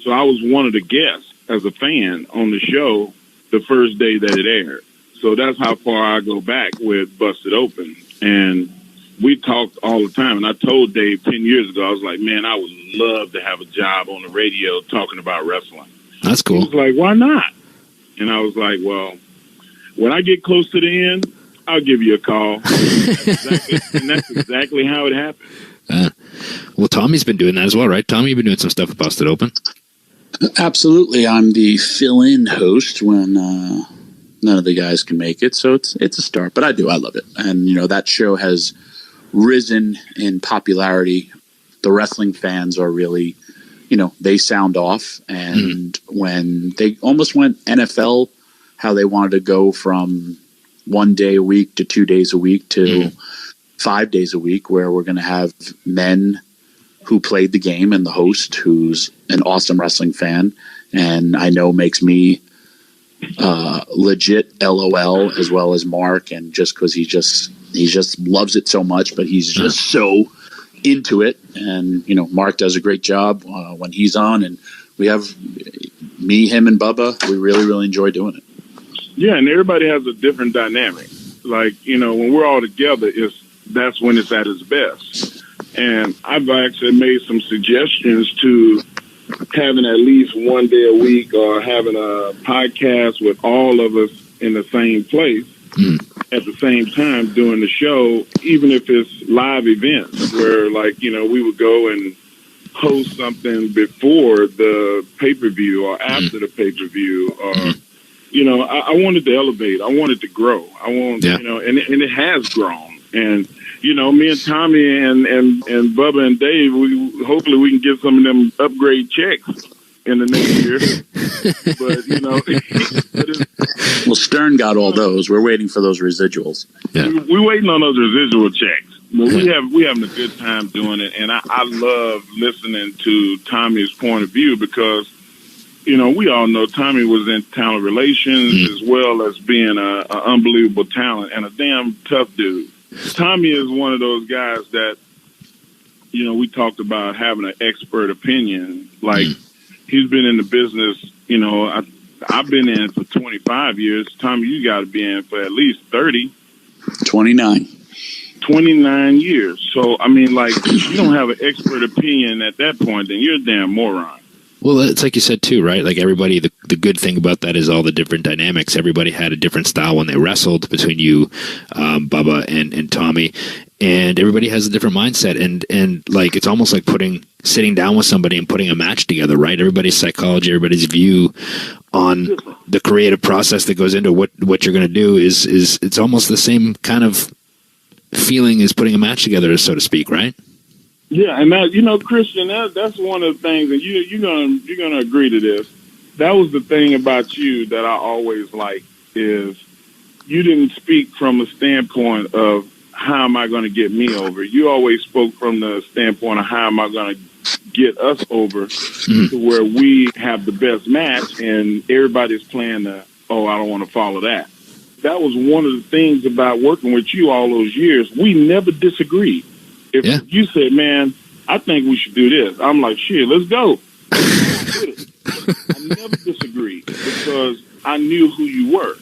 So I was one of the guests as a fan on the show the first day that it aired. So that's how far I go back with Busted Open. And we talked all the time. And I told Dave 10 years ago, I was like, man, I would love to have a job on the radio talking about wrestling. That's cool. He was like, why not? And I was like, well, when I get close to the end, I'll give you a call. And that's exactly how it happened. Well, Tommy's been doing that as well, right? Tommy, you've been doing some stuff at Busted Open. Absolutely. I'm the fill-in host when none of the guys can make it. So it's a start, but I love it. And, that show has risen in popularity. The wrestling fans are really, they sound off. And when they almost went NFL, how they wanted to go from 1 day a week to 2 days a week to 5 days a week, where we're going to have men who played the game and the host who's an awesome wrestling fan. And I know makes me legit LOL, as well as Mark. And just because he just loves it so much, but he's just so into it. And, Mark does a great job when he's on, and we have me, him, and Bubba. We really, really enjoy doing it. Yeah, and everybody has a different dynamic. Like, when we're all together, that's when it's at its best. And I've actually made some suggestions to having at least 1 day a week or having a podcast with all of us in the same place at the same time doing the show, even if it's live events where, like, we would go and host something before the pay-per-view or after the pay-per-view or I wanted to elevate. I wanted to grow. And it has grown. And, me and Tommy and Bubba and Dave, hopefully we can get some of them upgrade checks in the next year. Well, Stern got all those. We're waiting for those residuals. Yeah. We're waiting on those residual checks. But we having a good time doing it. And I love listening to Tommy's point of view because we all know Tommy was in talent relations as well as being an unbelievable talent and a damn tough dude. Tommy is one of those guys that, we talked about having an expert opinion. Like, he's been in the business, I've been in it for 25 years. Tommy, you got to be in for at least 30. 29 years. So, I mean, like, if you don't have an expert opinion at that point, then you're a damn moron. Well, it's like you said, too, right? Like, everybody, the good thing about that is all the different dynamics. Everybody had a different style when they wrestled between you, Bubba, and Tommy. And everybody has a different mindset. And like, it's almost like sitting down with somebody and putting a match together, right? Everybody's psychology, everybody's view on the creative process that goes into what you're going to do is it's almost the same kind of feeling as putting a match together, so to speak, right? Yeah, and that, Christian, that's one of the things, and you're gonna agree to this. That was the thing about you that I always liked, is you didn't speak from a standpoint of how am I going to get me over. You always spoke from the standpoint of how am I going to get us over to where we have the best match, and everybody's playing I don't want to follow that. That was one of the things about working with you all those years. We never disagreed. If you said, man, I think we should do this, I'm like, shit, let's go. I never disagreed because I knew who you were.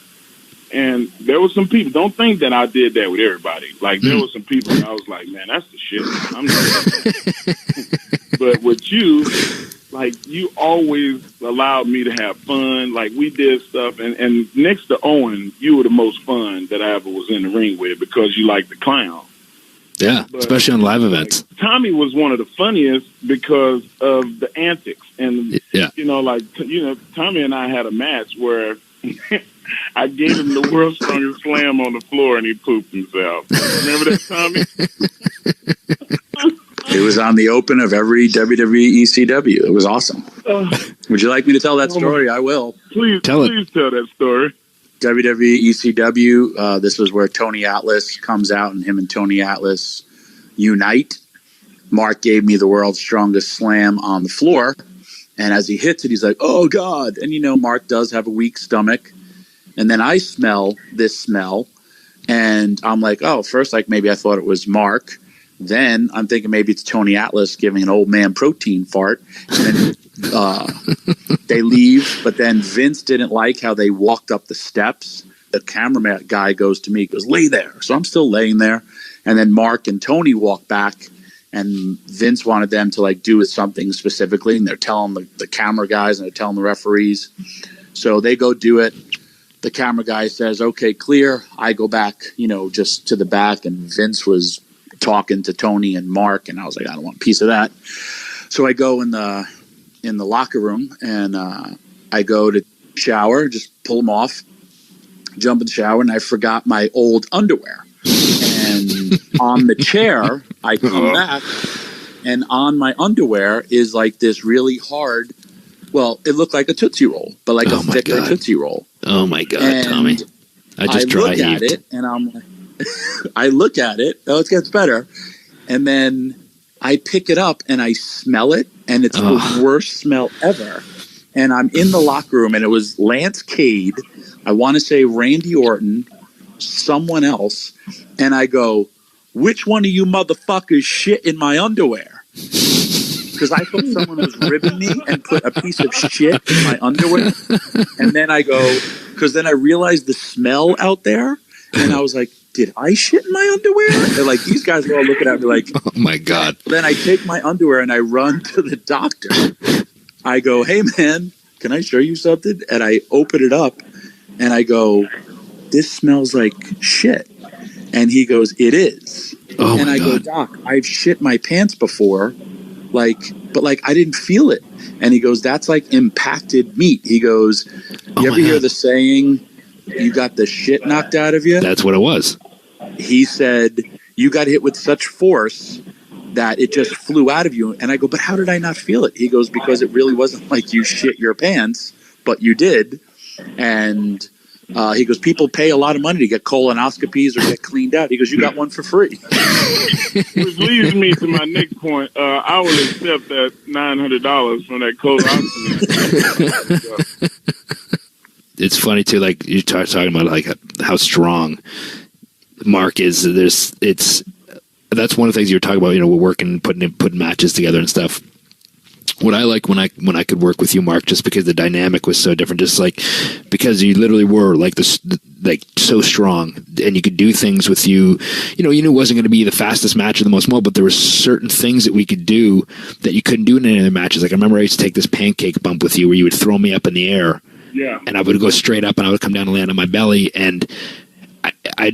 And there were some people, don't think that I did that with everybody. Like, there were some people that I was like, man, that's the shit. I'm not. But with you, like, you always allowed me to have fun. Like, we did stuff. And next to Owen, you were the most fun that I ever was in the ring with because you like the clown. Yeah, but, especially on live events. Like, Tommy was one of the funniest because of the antics. And, Tommy and I had a match where I gave him the world's strongest slam on the floor and he pooped himself. Remember that, Tommy? It was on the open of every WWE ECW. It was awesome. Would you like me to tell that story? I will. Please tell that story. WWE ECW, this was where Tony Atlas comes out and him and Tony Atlas unite. Mark gave me the world's strongest slam on the floor. And as he hits it, he's like, oh, God. And, Mark does have a weak stomach. And then I smell this smell. And I'm like, oh, first, like, maybe I thought it was Mark. Then I'm thinking maybe it's Tony Atlas giving an old man protein fart. And then they leave. But then Vince didn't like how they walked up the steps. The cameraman guy goes to me, goes, lay there. So I'm still laying there. And then Mark and Tony walk back. And Vince wanted them to, like, do something specifically. And they're telling the camera guys and they're telling the referees. So they go do it. The camera guy says, okay, clear. I go back, just to the back. And Vince was talking to Tony and Mark. And I was like, I don't want a piece of that. So I go in the locker room and I go to shower, just pull them off, jump in the shower. And I forgot my old underwear. And on the chair, I come back, and on my underwear is like this really hard. Well, it looked like a Tootsie Roll, but like a thicker Tootsie Roll. Oh my God, and Tommy! I look at it, and I'm like, I look at it. Oh, it gets better, and then I pick it up and I smell it, and it's the worst smell ever. And I'm in the locker room, and it was Lance Cade. I want to say Randy Orton. Someone else, and I go, which one of you motherfuckers shit in my underwear? Because I thought someone was ribbing me and put a piece of shit in my underwear. And then I go, because then I realized the smell out there, and I was like, did I shit in my underwear? And like, these guys are all looking at me like, oh my God. Then I take my underwear and I run to the doctor. I go, hey man, can I show you something? And I open it up and I go, this smells like shit. And he goes, it is. Oh, and I go, Doc, I've shit my pants before, but I didn't feel it. And he goes, that's like impacted meat. He goes, you ever hear the saying, you got the shit knocked out of you? That's what it was. He said, you got hit with such force that it just flew out of you. And I go, but how did I not feel it? He goes, because it really wasn't like you shit your pants, but you did. And He goes, people pay a lot of money to get colonoscopies or get cleaned out. He goes, you got one for free. Which leads me to my next point. I will accept that $900 from that colonoscopy. It's funny too, like you talking about like how strong Mark is. That's one of the things you were talking about. You know, we're working, putting matches together and stuff. What I like when I could work with you, Mark, just because the dynamic was so different, just like because you literally were like like so strong, and you could do things with you. You know, you knew it wasn't going to be the fastest match or the most mobile, but there were certain things that we could do that you couldn't do in any other matches. Like I remember I used to take this pancake bump with you, where you would throw me up in the air, and I would go straight up, and I would come down and land on my belly, and I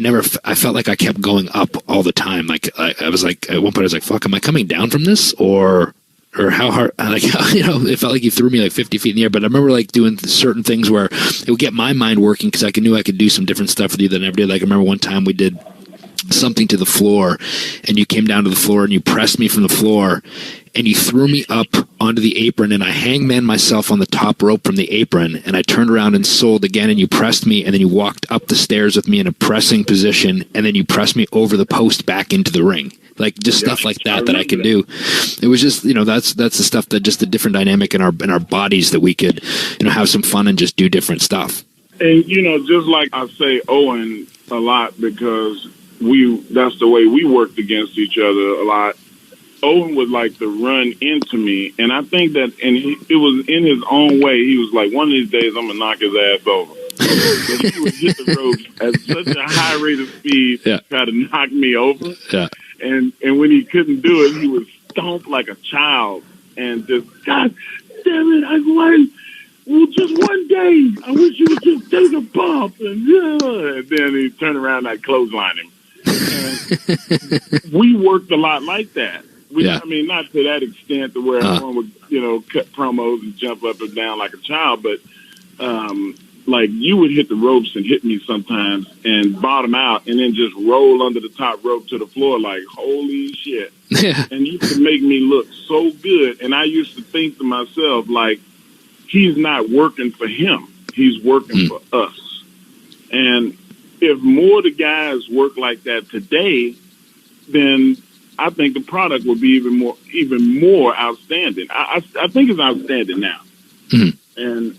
felt like I kept going up all the time. Like I was like at one point I was like, "Fuck, am I coming down from this or how hard?" Like you know, it felt like you threw me like 50 feet in the air. But I remember like doing certain things where it would get my mind working because I knew I could do some different stuff with you than I ever did. Like I remember one time we did something to the floor, and you came down to the floor and you pressed me from the floor, and you threw me up onto the apron, and I hangman myself on the top rope from the apron, and I turned around and sold again, and you pressed me, and then you walked up the stairs with me in a pressing position, and then you pressed me over the post back into the ring. Like just stuff like that I could do. It was just, you know, that's the stuff that just the different dynamic in our bodies that we could, you know, have some fun and just do different stuff. And, you know, just like I say Owen a lot because that's the way we worked against each other a lot. Owen would like to run into me, and I think that, and it was in his own way. He was like, one of these days I'm gonna knock his ass over. But he would hit the ropes at such a high rate of speed, try to knock me over. Yeah. And when he couldn't do it, he would stomp like a child and just, God damn it! Well, just one day, I wish you would just take a bump, and then he'd turn around and I'd clothesline him. And we worked a lot like that. I mean, not to that extent to where everyone would, you know, cut promos and jump up and down like a child, but like you would hit the ropes and hit me sometimes and bottom out and then just roll under the top rope to the floor like, holy shit. And you could make me look so good. And I used to think to myself, like, he's not working for him. He's working for us. And if more of the guys work like that today, then I think the product would be even more outstanding. I think it's outstanding now. And,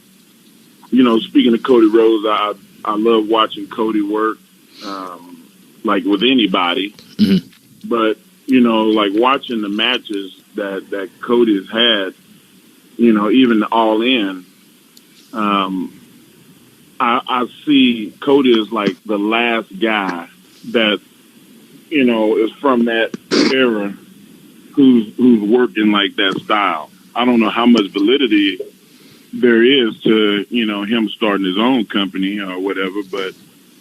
you know, speaking of Cody Rhodes, I love watching Cody work, like with anybody. But, you know, like watching the matches that Cody has had, you know, even the All In, I see Cody as like the last guy that, you know, is from that era who's working like that style. I don't know how much validity there is to, you know, him starting his own company or whatever, but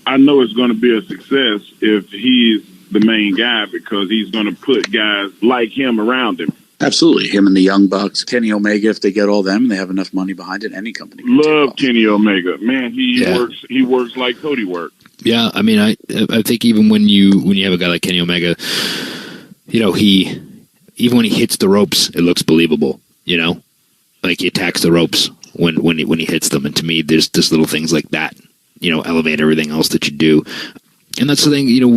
I know it's going to be a success if he's the main guy because he's going to put guys like him around him. Absolutely. Him and the Young Bucks, Kenny Omega, if they get all them and they have enough money behind it, any company can love Kenny Omega. Man, he works like Cody worked. Yeah, I mean, I think even when you have a guy like Kenny Omega, you know, even when he hits the ropes, it looks believable, you know? Like he attacks the ropes when he hits them, and to me, there's just little things like that, you know, elevate everything else that you do. And that's the thing, you know,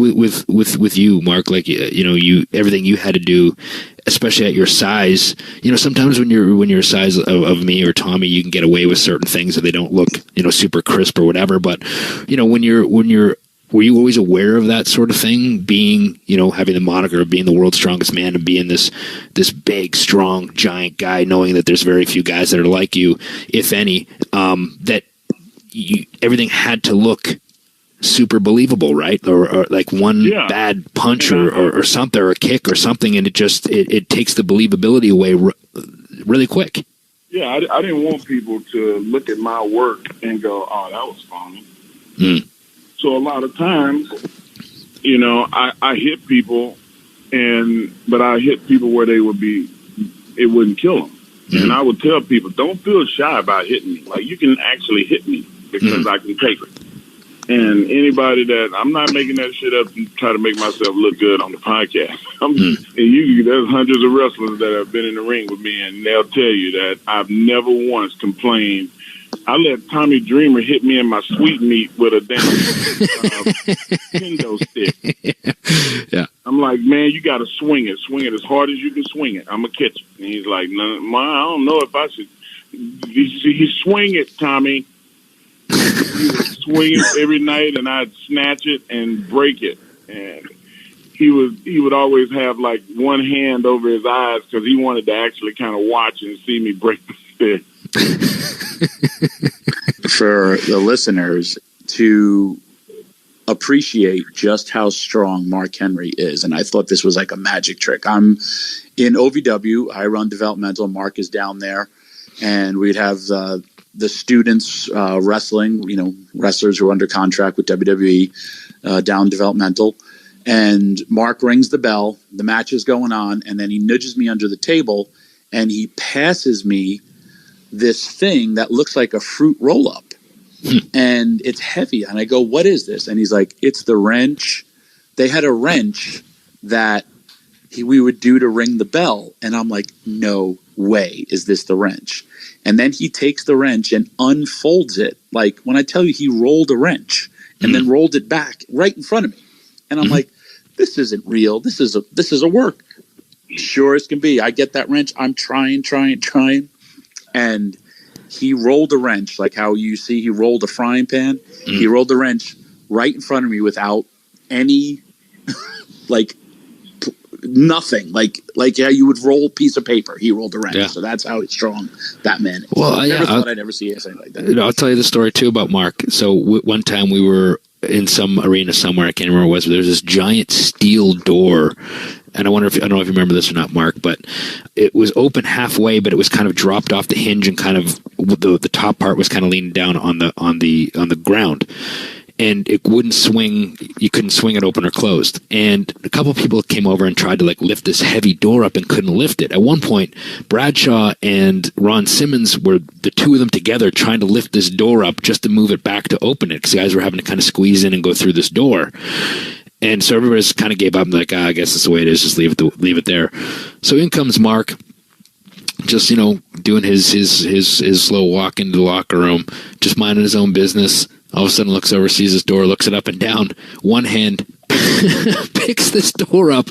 with you, Mark. Like, you know, everything you had to do, especially at your size. You know, sometimes when you're a size of me or Tommy, you can get away with certain things that they don't look, you know, super crisp or whatever. But you know, were you always aware of that sort of thing? Being, you know, having the moniker of being the world's strongest man and being this big, strong, giant guy, knowing that there's very few guys that are like you, if any, that everything had to look super believable, right? Or like one bad punch or something, or a kick or something, and it takes the believability away really quick. Yeah, I didn't want people to look at my work and go, "Oh, that was phony." So a lot of times, you know, I hit people, but I hit people where it wouldn't kill them. And I would tell people, don't feel shy about hitting me. Like, you can actually hit me because I can take it. And anybody that, I'm not making that shit up to try to make myself look good on the podcast. There's hundreds of wrestlers that have been in the ring with me, and they'll tell you that I've never once complained I let Tommy Dreamer hit me in my sweet meat with a damn kendo stick. Yeah. I'm like, man, you got to swing it as hard as you can swing it. I'm going to catch it. And he's like, no, Ma, I don't know if I should. He swing it, Tommy. He would swing it every night, and I'd snatch it and break it. And he would always have like one hand over his eyes because he wanted to actually kind of watch and see me break the stick. For the listeners to appreciate just how strong Mark Henry is, and I thought this was like a magic trick. I'm in OVW. I run developmental. Mark is down there, and we'd have the students wrestling. You know, wrestlers who are under contract with WWE down developmental. And Mark rings the bell. The match is going on, and then he nudges me under the table, and he passes me this thing that looks like a fruit roll-up. And it's heavy. And I go, what is this? And he's like, it's the wrench. They had a wrench that we would do to ring the bell. And I'm like, no way is this the wrench. And then he takes the wrench and unfolds it. Like, when I tell you he rolled a wrench and then rolled it back right in front of me. And I'm like, this isn't real. This is a work. Sure as can be. I get that wrench. I'm trying. And he rolled a wrench, like how you see he rolled a frying pan. He rolled the wrench right in front of me without any, like, nothing. Like how you would roll a piece of paper. He rolled a wrench. Yeah. So that's how strong that man is. Well, I never thought I'd ever see anything like that. You know, I'll tell you the story, too, about Mark. So one time we were in some arena somewhere, I can't remember where it was, but there was this giant steel door. And I don't know if you remember this or not, Mark, but it was open halfway, but it was kind of dropped off the hinge, and kind of the top part was kind of leaning down on the ground, and it wouldn't swing. You couldn't swing it open or closed. And a couple of people came over and tried to like lift this heavy door up and couldn't lift it. At one point, Bradshaw and Ron Simmons were the two of them together trying to lift this door up just to move it back to open it, because the guys were having to kind of squeeze in and go through this door. And so everybody just kind of gave up and like, I guess that's the way it is. Just leave it there. So in comes Mark, just, you know, doing his slow walk into the locker room, just minding his own business. All of a sudden looks over, sees this door, looks it up and down. One hand picks this door up,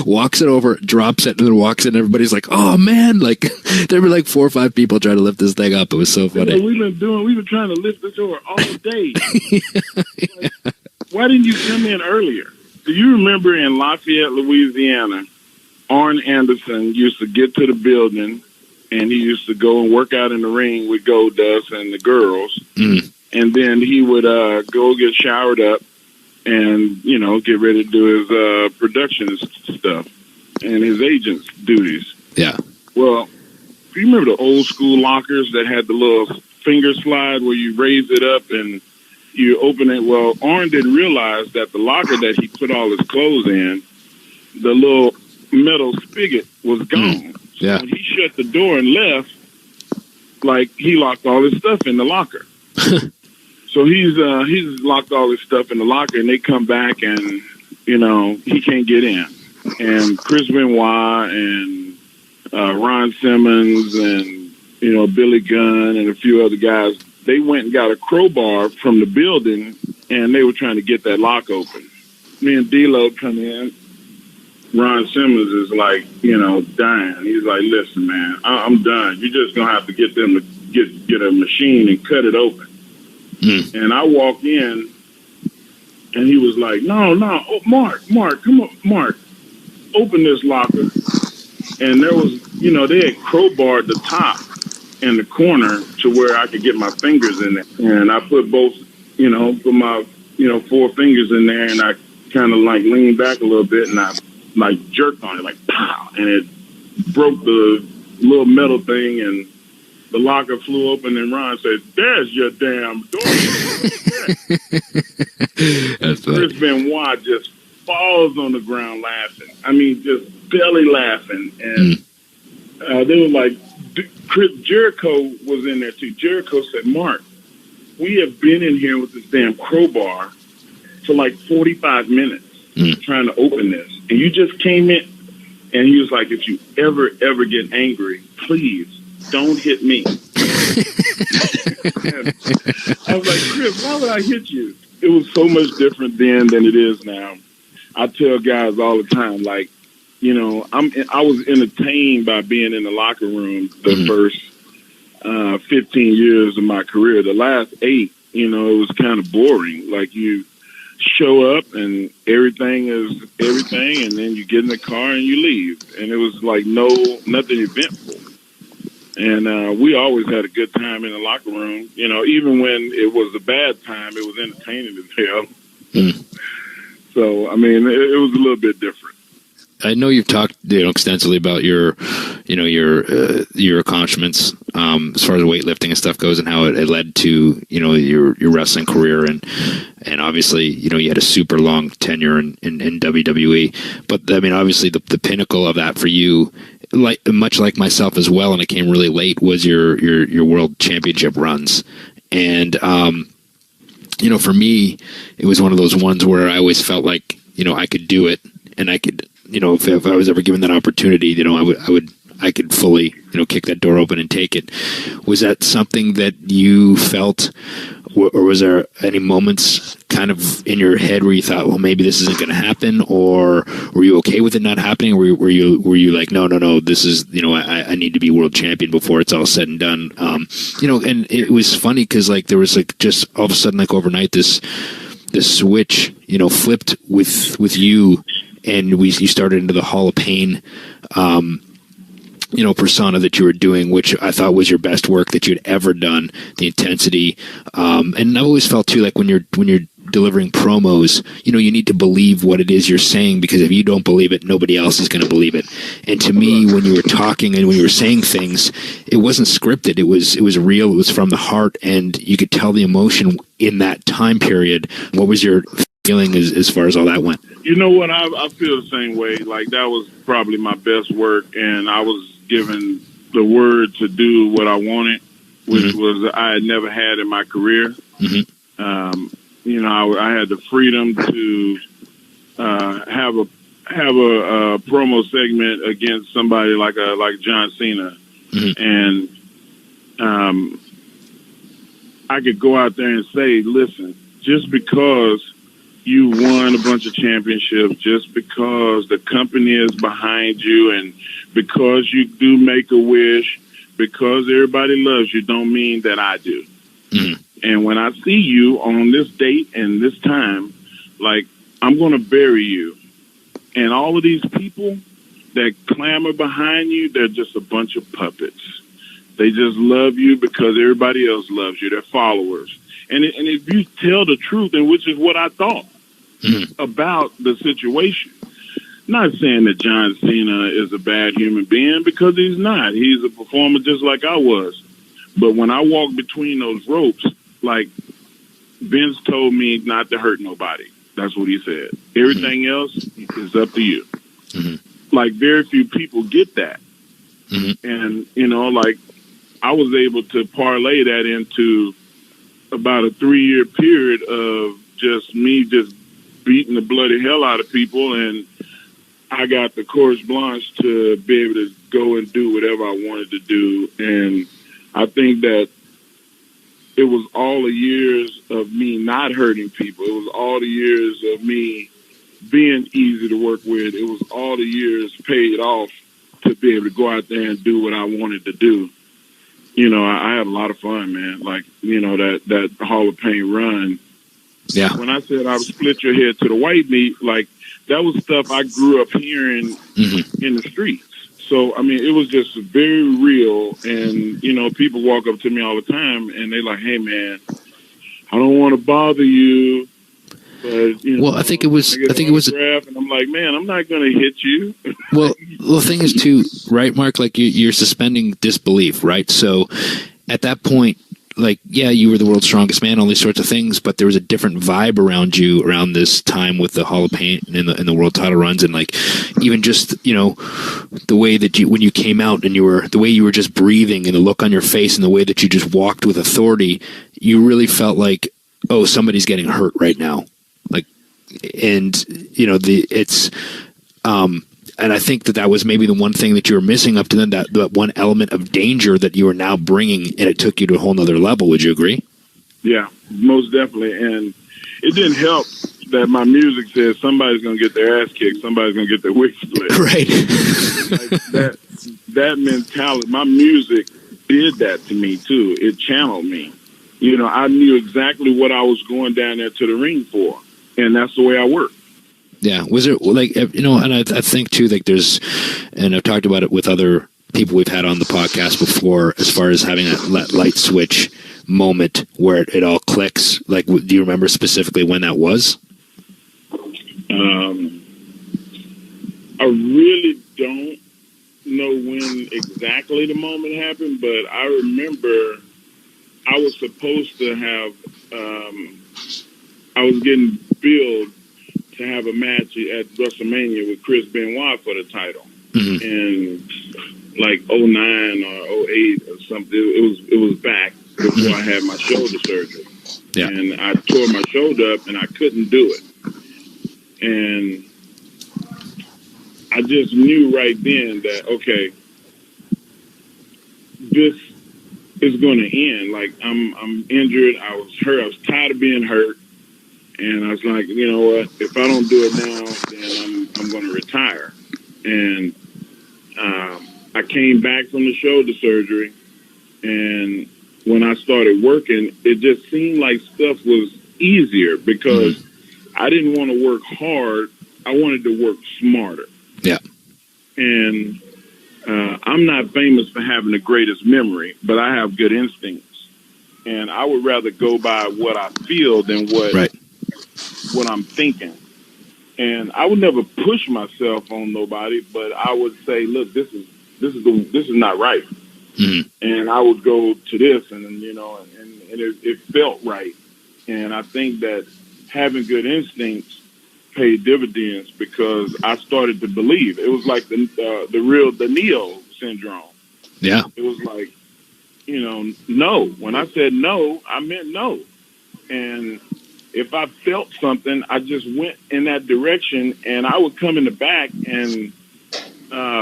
walks it over, drops it, and then walks in. Everybody's like, oh man, like there were like 4 or 5 people trying to lift this thing up. It was so funny. We've been trying to lift the door all day. Like, why didn't you come in earlier? Do you remember in Lafayette, Louisiana, Arn Anderson used to get to the building and he used to go and work out in the ring with Goldust and the girls. And then he would go get showered up and, you know, get ready to do his production stuff and his agent's duties. Yeah. Well, do you remember the old school lockers that had the little finger slide where you raise it up and you open it? Well, Arn didn't realize that the locker that he put all his clothes in, the little metal spigot was gone. Yeah. So when he shut the door and left, like, he locked all his stuff in the locker. So he's locked all his stuff in the locker, and they come back, and, you know, he can't get in. And Chris Benoit and Ron Simmons and, you know, Billy Gunn and a few other guys, they went and got a crowbar from the building, and they were trying to get that lock open. Me and D-Lo come in. Ron Simmons is like, you know, dying. He's like, listen, man, I'm done. You're just going to have to get them to get a machine and cut it open. And I walk in, and he was like, no, oh, Mark, come on, Mark, open this locker. And there was, you know, they had crowbarred the top in the corner to where I could get my fingers in there. And I put both, you know, put my, you know, 4 fingers in there, and I kind of like leaned back a little bit, and I like jerked on it, like pow, and it broke the little metal thing, and the locker flew open, and Ron said, there's your damn door. That's Chris Benoit just falls on the ground laughing. I mean, just belly laughing. And they were like, Jericho was in there too. Jericho said, Mark, we have been in here with this damn crowbar for like 45 minutes trying to open this. And you just came in. And he was like, if you ever get angry, please don't hit me. I was like, Chris, why would I hit you? It was so much different then than it is now. I tell guys all the time, like, you know, I was entertained by being in the locker room the first 15 years of my career. The last 8, you know, it was kind of boring. Like, you show up and everything is everything, and then you get in the car and you leave. And it was like nothing eventful. And we always had a good time in the locker room. You know, even when it was a bad time, it was entertaining as hell. So, I mean, it was a little bit different. I know you've talked, extensively about your accomplishments as far as weightlifting and stuff goes, and how it led to your wrestling career, and obviously you had a super long tenure in WWE. But I mean, obviously the pinnacle of that for you, much like myself as well, and it came really late, was your world championship runs. And for me, it was one of those ones where I always felt like I could do it, and I could. If I was ever given that opportunity, I could fully, kick that door open and take it. Was that something that you felt, or was there any moments kind of in your head where you thought, well, maybe this isn't going to happen, or were you okay with it not happening? Or were you like, no, this is, I need to be world champion before it's all said and done. And it was funny because like there was like just all of a sudden, like overnight, this switch, flipped with you. And you started into the Hall of Pain, persona that you were doing, which I thought was your best work that you'd ever done. The intensity, and I've always felt too, like when you're delivering promos, you need to believe what it is you're saying, because if you don't believe it, nobody else is going to believe it. And to me, when you were talking and when you were saying things, it wasn't scripted. It was real. It was from the heart, and you could tell the emotion in that time period. What was your feeling as far as all that went? You know what? I feel the same way. Like, that was probably my best work, and I was given the word to do what I wanted, which was I had never had in my career. I had the freedom to have a promo segment against somebody like John Cena, and I could go out there and say, listen, just because you won a bunch of championships, just because the company is behind you, and because you do make a wish, because everybody loves you, don't mean that I do. And when I see you on this date and this time, like, I'm going to bury you. And all of these people that clamor behind you, they're just a bunch of puppets. They just love you because everybody else loves you. They're followers. And if you tell the truth, and which is what I thought, about the situation. Not saying that John Cena is a bad human being, because he's not. He's a performer just like I was. But when I walked between those ropes, like, Vince told me not to hurt nobody. That's what he said. Everything else is up to you. Like, very few people get that. And, like, I was able to parlay that into about a 3-year period of just me just beating the bloody hell out of people, and I got the carte blanche to be able to go and do whatever I wanted to do. And I think that it was all the years of me not hurting people. It was all the years of me being easy to work with. It was all the years paid off to be able to go out there and do what I wanted to do. I had a lot of fun, man. Like, that Hall of Fame run. Yeah. When I said I would split your head to the white meat, like, that was stuff I grew up hearing in the streets. So, I mean, it was just very real. And, people walk up to me all the time and they're like, hey, man, I don't want to bother you. But, well, I think it was and I'm like, man, I'm not going to hit you. Well, the thing is too, right, Mark, like you're suspending disbelief, right? So at that point, like, yeah, you were the world's strongest man, all these sorts of things, but there was a different vibe around you around this time with the Hall of Pain and the world title runs, and like even just the way that when you came out and the way you were just breathing and the look on your face and the way that you just walked with authority, you really felt like, oh, somebody's getting hurt right now, like, and And I think that was maybe the one thing that you were missing up to then, that one element of danger that you are now bringing, and it took you to a whole nother level. Would you agree? Yeah, most definitely. And it didn't help that my music says somebody's going to get their ass kicked, somebody's going to get their wig split. Right. Like that mentality, my music did that to me too. It channeled me. You know, I knew exactly what I was going down there to the ring for, and that's the way I work. Yeah. Was it like, you know, and I think too, like there's, and I've talked about it with other people we've had on the podcast before, as far as having that light switch moment where it all clicks. Like, do you remember specifically when that was? I really don't know when exactly the moment happened, but I remember I was supposed to have, I was getting billed to have a match at WrestleMania with Chris Benoit for the title. Mm-hmm. And like 09 or 08 or something, it was back before I had my shoulder surgery. Yeah. And I tore my shoulder up and I couldn't do it. And I just knew right then that, okay, this is going to end. Like, I'm injured. I was hurt. I was tired of being hurt. And I was like, you know what? If I don't do it now, then I'm going to retire. And I came back from the shoulder surgery. And when I started working, it just seemed like stuff was easier because I didn't want to work hard. I wanted to work smarter. Yeah. And I'm not famous for having the greatest memory, but I have good instincts. And I would rather go by what I feel than what I'm thinking. And I would never push myself on nobody, but I would say, look, this is not right. Mm-hmm. And I would go to this, and you know, and it felt right. And I think that having good instincts paid dividends because I started to believe. It was like the Neo syndrome. Yeah. It was like, you know, no. When I said no, I meant no. And if I felt something, I just went in that direction, and I would come in the back, and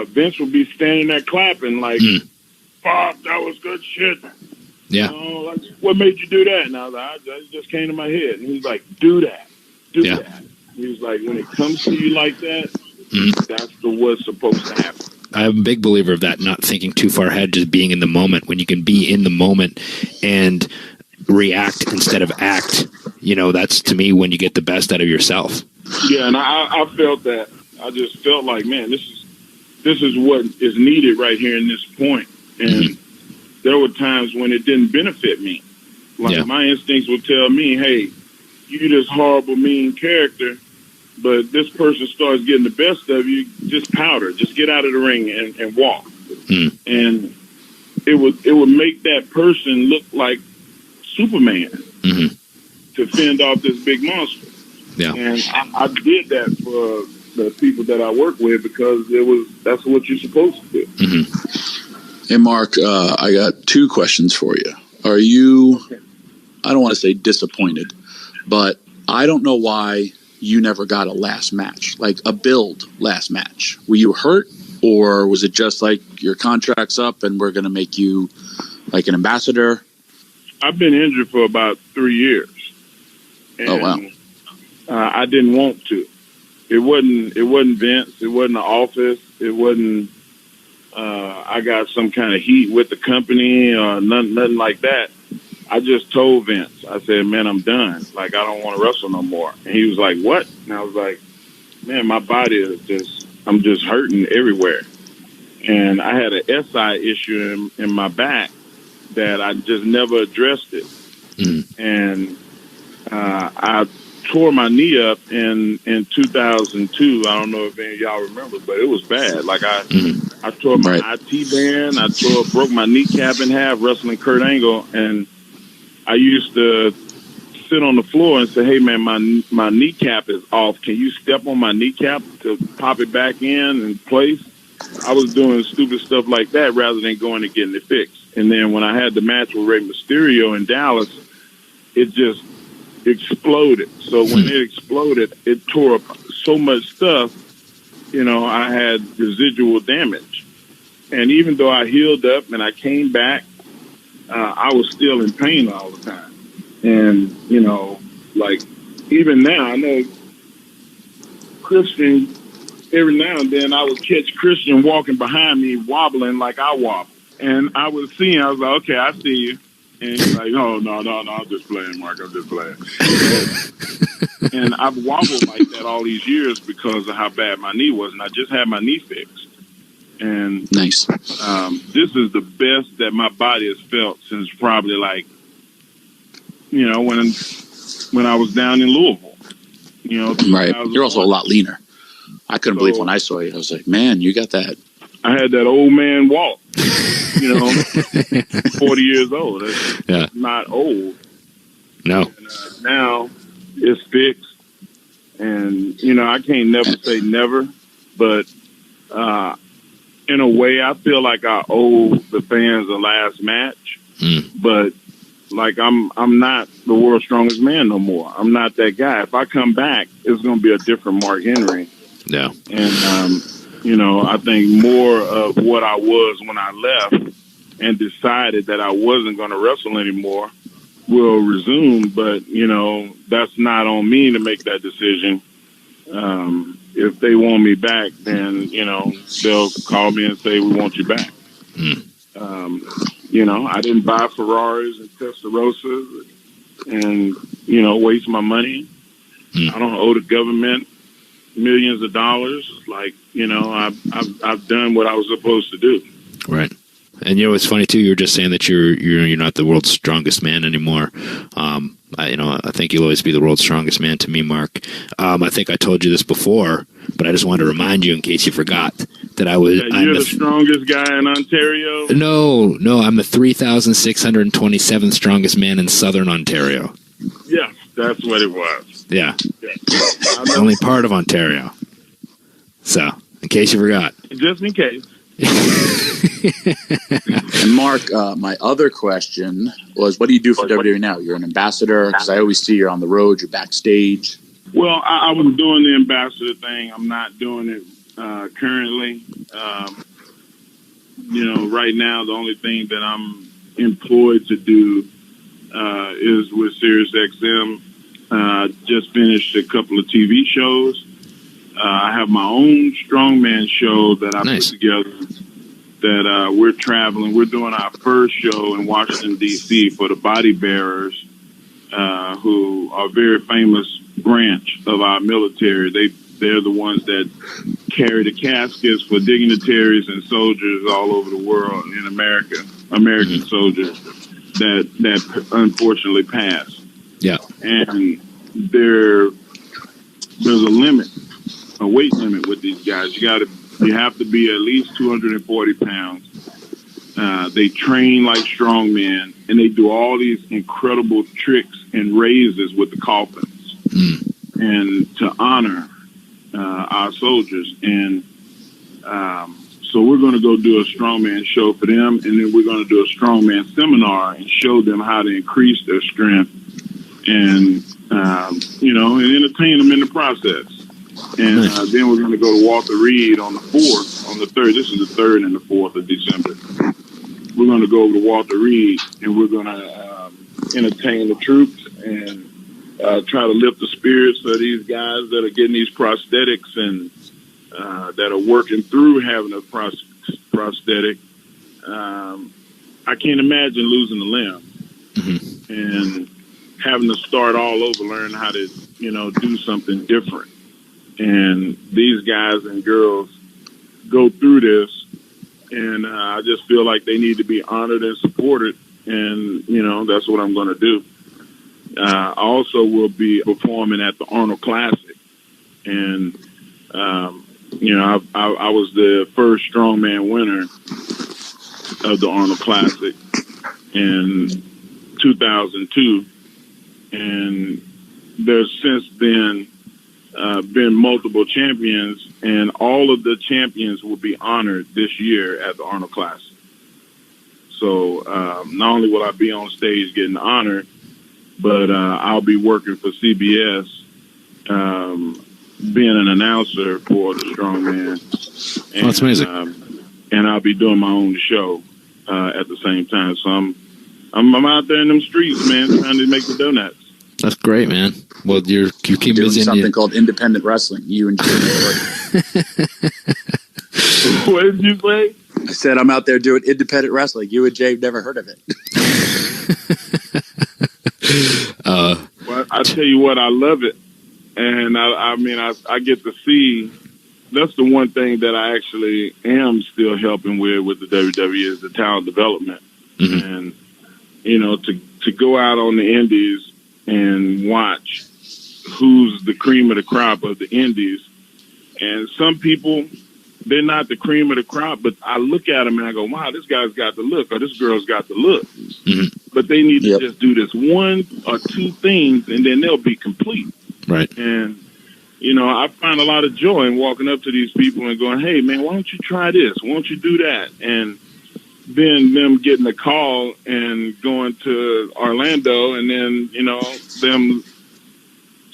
Vince would be standing there clapping like, "Bob, that was good shit." Yeah. You know, like, what made you do that? And I was like, it just came to my head. And he's like, do that. Do that. He was like, when it comes to you like that, that's what's supposed to happen. I'm a big believer of that, not thinking too far ahead, just being in the moment. When you can be in the moment and react instead of act, you know, that's, to me, when you get the best out of yourself. Yeah, and I felt that. I just felt like, man, this is what is needed right here in this point. And there were times when it didn't benefit me. Like, my instincts would tell me, hey, you this horrible, mean character, but this person starts getting the best of you, just powder. Just get out of the ring and walk. And it would make that person look like Superman to fend off this big monster. Yeah. And I did that for the people that I work with because that's what you're supposed to do. Hey, Mark, I got two questions for you. Are you, I don't want to say disappointed, but I don't know why you never got a last match, like a build last match. Were you hurt, or was it just like your contract's up and we're going to make you like an ambassador? I've been injured for about 3 years. And, oh, wow. I didn't want to. It wasn't Vince. It wasn't the office. It wasn't, I got some kind of heat with the company or nothing like that. I just told Vince, I said, man, I'm done. Like, I don't want to wrestle no more. And he was like, what? And I was like, man, my body is I'm just hurting everywhere. And I had an SI issue in my back that I just never addressed it. And I tore my knee up in 2002. I don't know if any of y'all remember, but it was bad. Like, I tore my IT band. I broke my kneecap in half wrestling Kurt Angle, and I used to sit on the floor and say, hey, man, my kneecap is off. Can you step on my kneecap to pop it back in place? I was doing stupid stuff like that rather than going and getting it fixed. And then when I had the match with Rey Mysterio in Dallas, it just exploded. So when it exploded, it tore up so much stuff I had residual damage. And even though I healed up and I came back, I was still in pain all the time. And, like, even now, I know Christian, every now and then I would catch Christian walking behind me, wobbling like I wobble. And I would see him, I was like, okay, I see you. And he's like, oh, no, I'm just playing, Mark, I'm just playing. And I've wobbled like that all these years because of how bad my knee was, and I just had my knee fixed. And Nice. This is the best that my body has felt since probably when I was down in Louisville. Right. You're also a lot leaner. I couldn't believe when I saw you. I was like, man, you got that. I had that old man walk. 40 years old. That's not old. No. And, now it's fixed. And, I can't never say never, but in a way, I feel like I owe the fans the last match. But like I'm not the world's strongest man no more. I'm not that guy. If I come back, it's going to be a different Mark Henry. Yeah. And I think more of what I was when I left and decided that I wasn't going to wrestle anymore will resume. But that's not on me to make that decision. If they want me back, then they'll call me and say we want you back. I didn't buy Ferraris and Testarossas and waste my money. I don't owe the government millions of dollars. Like I've done what I was supposed to do. Right. And it's funny too. You were just saying that you're not the world's strongest man anymore. I think you'll always be the world's strongest man to me, Mark. I think I told you this before, but I just wanted to remind you in case you forgot that I was. You're the strongest guy in Ontario. No, I'm the 3,627th strongest man in Southern Ontario. Yes, that's what it was. Yeah. Only part of Ontario. So, in case you forgot. Just in case. And Mark, my other question was, what do you do for WWE now? You're an ambassador, because I always see you're on the road, you're backstage. Well, I was doing the ambassador thing. I'm not doing it currently. Right now, the only thing that I'm employed to do is with SiriusXM. Just finished a couple of TV shows. I have my own strongman show that I put together that we're traveling. We're doing our first show in Washington, D.C. for the Body Bearers, who are a very famous branch of our military. They're the ones that carry the caskets for dignitaries and soldiers all over the world in America, American soldiers that unfortunately passed. Yeah. And there's a limit. A weight limit with these guys. You have to be at least 240 pounds. They train like strongmen, and they do all these incredible tricks and raises with the coffins, and to honor our soldiers. And so we're going to go do a strongman show for them, and then we're going to do a strongman seminar and show them how to increase their strength, and and entertain them in the process. And then we're going to go to Walter Reed on the 4th, on the 3rd. This is the 3rd and the 4th of December. We're going to go over to Walter Reed, and we're going to entertain the troops and try to lift the spirits of these guys that are getting these prosthetics and that are working through having a prosthetic. I can't imagine losing a limb and having to start all over, learn how to, do something different. And these guys and girls go through this, and I just feel like they need to be honored and supported, and, that's what I'm going to do. I also will be performing at the Arnold Classic, and, I was the first strongman winner of the Arnold Classic in 2002, and there's since then been multiple champions, and all of the champions will be honored this year at the Arnold Classic. So not only will I be on stage getting honored, but I'll be working for CBS being an announcer for the Strongman. And, that's amazing. And I'll be doing my own show at the same time. So I'm out there in them streets, man, trying to make the donuts. That's great, man. Well, you keep doing busy. Something called independent wrestling. You and Jay. What did you say? I said I'm out there doing independent wrestling. You and Jay have never heard of it. Well, I tell you what, I love it, and I get to see. That's the one thing that I actually am still helping with the WWE is the talent development, and to go out on the indies and watch who's the cream of the crop of the indies, and some people. They're not the cream of the crop, but I look at them and I go, wow, this guy's got the look or this girl's got the look. But they need to just do this one or two things and then they'll be complete. Right. And, I find a lot of joy in walking up to these people and going, hey, man, why don't you try this? Why don't you do that? And then them getting a call and going to Orlando and then, them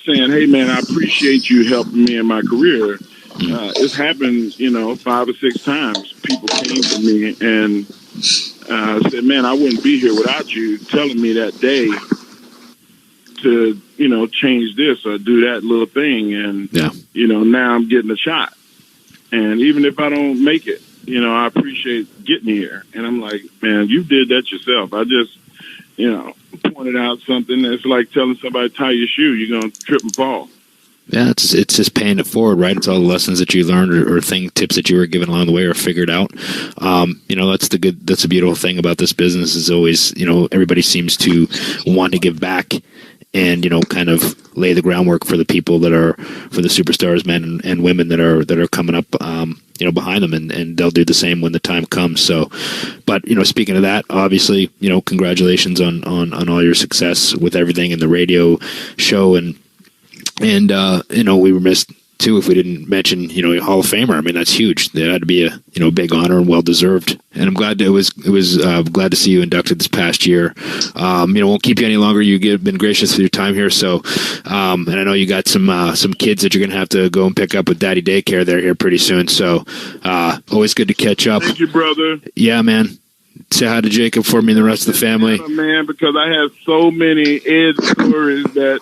saying, hey, man, I appreciate you helping me in my career. It's happened, 5 or 6 times. People came to me and said, man, I wouldn't be here without you telling me that day to, change this or do that little thing. And, now I'm getting a shot. And even if I don't make it, I appreciate getting here. And I'm like, man, you did that yourself. I just, pointed out something that's like telling somebody to tie your shoe. You're going to trip and fall. Yeah, it's just paying it forward, right? It's all the lessons that you learned or tips that you were given along the way or figured out. That's the beautiful thing about this business is always, everybody seems to want to give back and, kind of lay the groundwork for the people that are, for the superstars, men and women that are coming up, behind them and they'll do the same when the time comes. So, but, speaking of that, obviously, congratulations on all your success with everything in the radio show and we were missed too if we didn't mention, a Hall of Famer. I mean, that's huge. That had to be a big honor and well deserved. And I'm glad it was glad to see you inducted this past year. Won't keep you any longer. You've been gracious with your time here. So, and I know you got some kids that you're going to have to go and pick up with Daddy Daycare there here pretty soon. So, always good to catch up. Thank you, brother. Yeah, man. Say hi to Jacob for me and the rest of the family. Yeah, man, because I have so many Ed stories that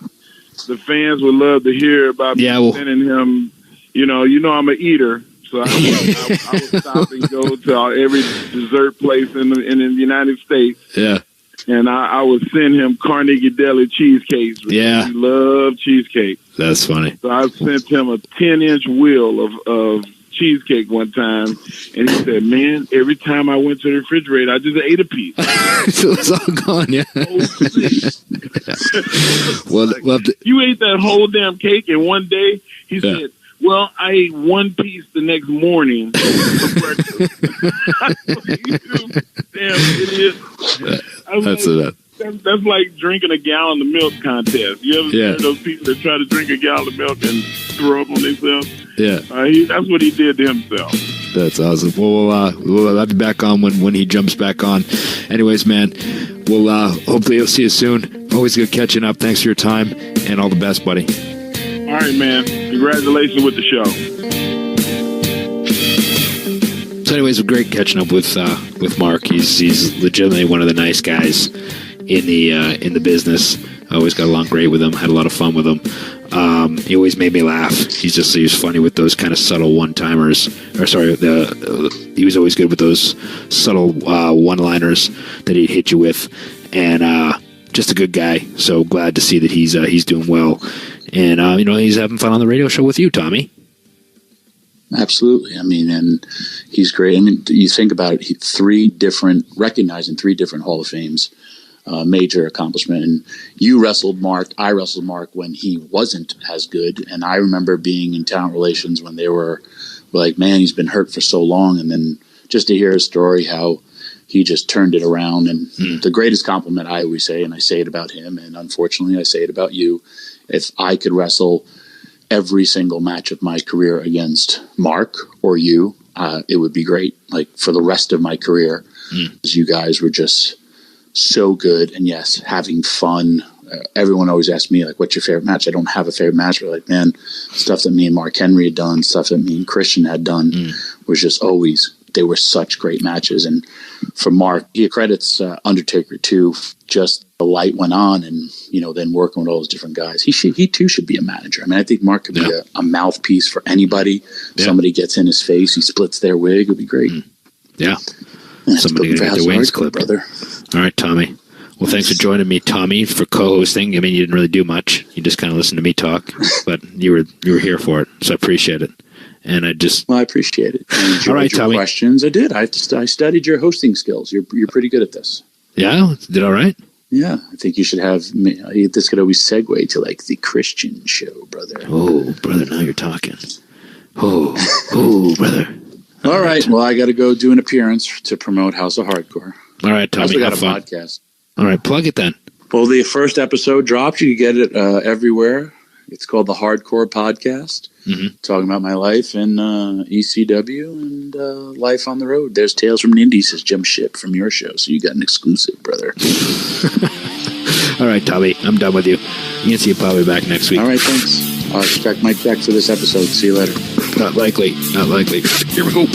the fans would love to hear about me sending him. I'm an eater, so I would stop and go to every dessert place in the United States. Yeah, and I would send him Carnegie Deli cheesecakes. Yeah, he loved cheesecake. That's funny. So I sent him a 10-inch wheel of cheesecake one time, and he said, man, every time I went to the refrigerator, I just ate a piece. So it's all gone, yeah. Well, you ate that whole damn cake in one day? He said, well, I ate one piece the next morning for breakfast. Damn idiot. That's like drinking a gallon of milk contest. You ever heard those people that try to drink a gallon of milk and throw up on themselves? Yeah. That's what he did to himself. That's awesome. Well, we'll be back on when he jumps back on. Anyways, man, we'll hopefully you'll see you soon. Always good catching up. Thanks for your time and all the best, buddy. All right, man. Congratulations with the show. So, anyways, great catching up with Mark. He's legitimately one of the nice guys in the business. I always got along great with him. Had a lot of fun with him. He always made me laugh. He was funny with those kind of subtle one-timers. He was always good with those subtle one-liners that he'd hit you with, and just a good guy. So glad to see that he's doing well, and he's having fun on the radio show with you, Tommy. Absolutely. I mean, and he's great. I mean, you think about it, recognizing 3 different Hall of Fames. Major accomplishment. And you wrestled Mark, I wrestled Mark when he wasn't as good. And I remember being in talent relations when they were like, man, he's been hurt for so long. And then just to hear his story, how he just turned it around. And the greatest compliment I always say, and I say it about him, and unfortunately I say it about you, if I could wrestle every single match of my career against Mark or you, it would be great. Like for the rest of my career, you guys were just so good, and yes, having fun, everyone always asks me, like, what's your favorite match? I don't have a favorite match. But, like, man, stuff that me and Mark Henry had done, stuff that me and Christian had done was just always, they were such great matches. And for Mark, he credits Undertaker, too. Just the light went on and, you know, then working with all those different guys. He too should be a manager. I mean, I think Mark could be a mouthpiece for anybody. Somebody gets in his face, he splits their wig. It would be great. Yeah. And Somebody got their wings clipped. Brother. All right, Tommy. Well, thanks for joining me, Tommy, for co-hosting. I mean, you didn't really do much. You just kind of listened to me talk, but you were here for it, so I appreciate it. And I appreciate it. I enjoyed all right, your Tommy. Questions. I did. I studied your hosting skills. You're pretty good at this. Yeah, did all right. Yeah, I think you should have. This could always segue to like the Christian show, brother. Oh, brother, now you're talking. Oh, brother. All right. Well, I got to go do an appearance to promote House of Hardcore. All right, Tommy. I also got have a fun. podcast. All right, plug it then. Well, the first episode dropped. You can get it everywhere. It's called the Hardcore Podcast. Talking about my life in ECW and life on the road. There's Tales from the Indies has jumped ship from your show, so you got an exclusive, brother. All right, Tommy, I'm done with you. You can see you probably back next week. All right, thanks. I'll expect my check for this episode. See you later. Not likely. Here we go.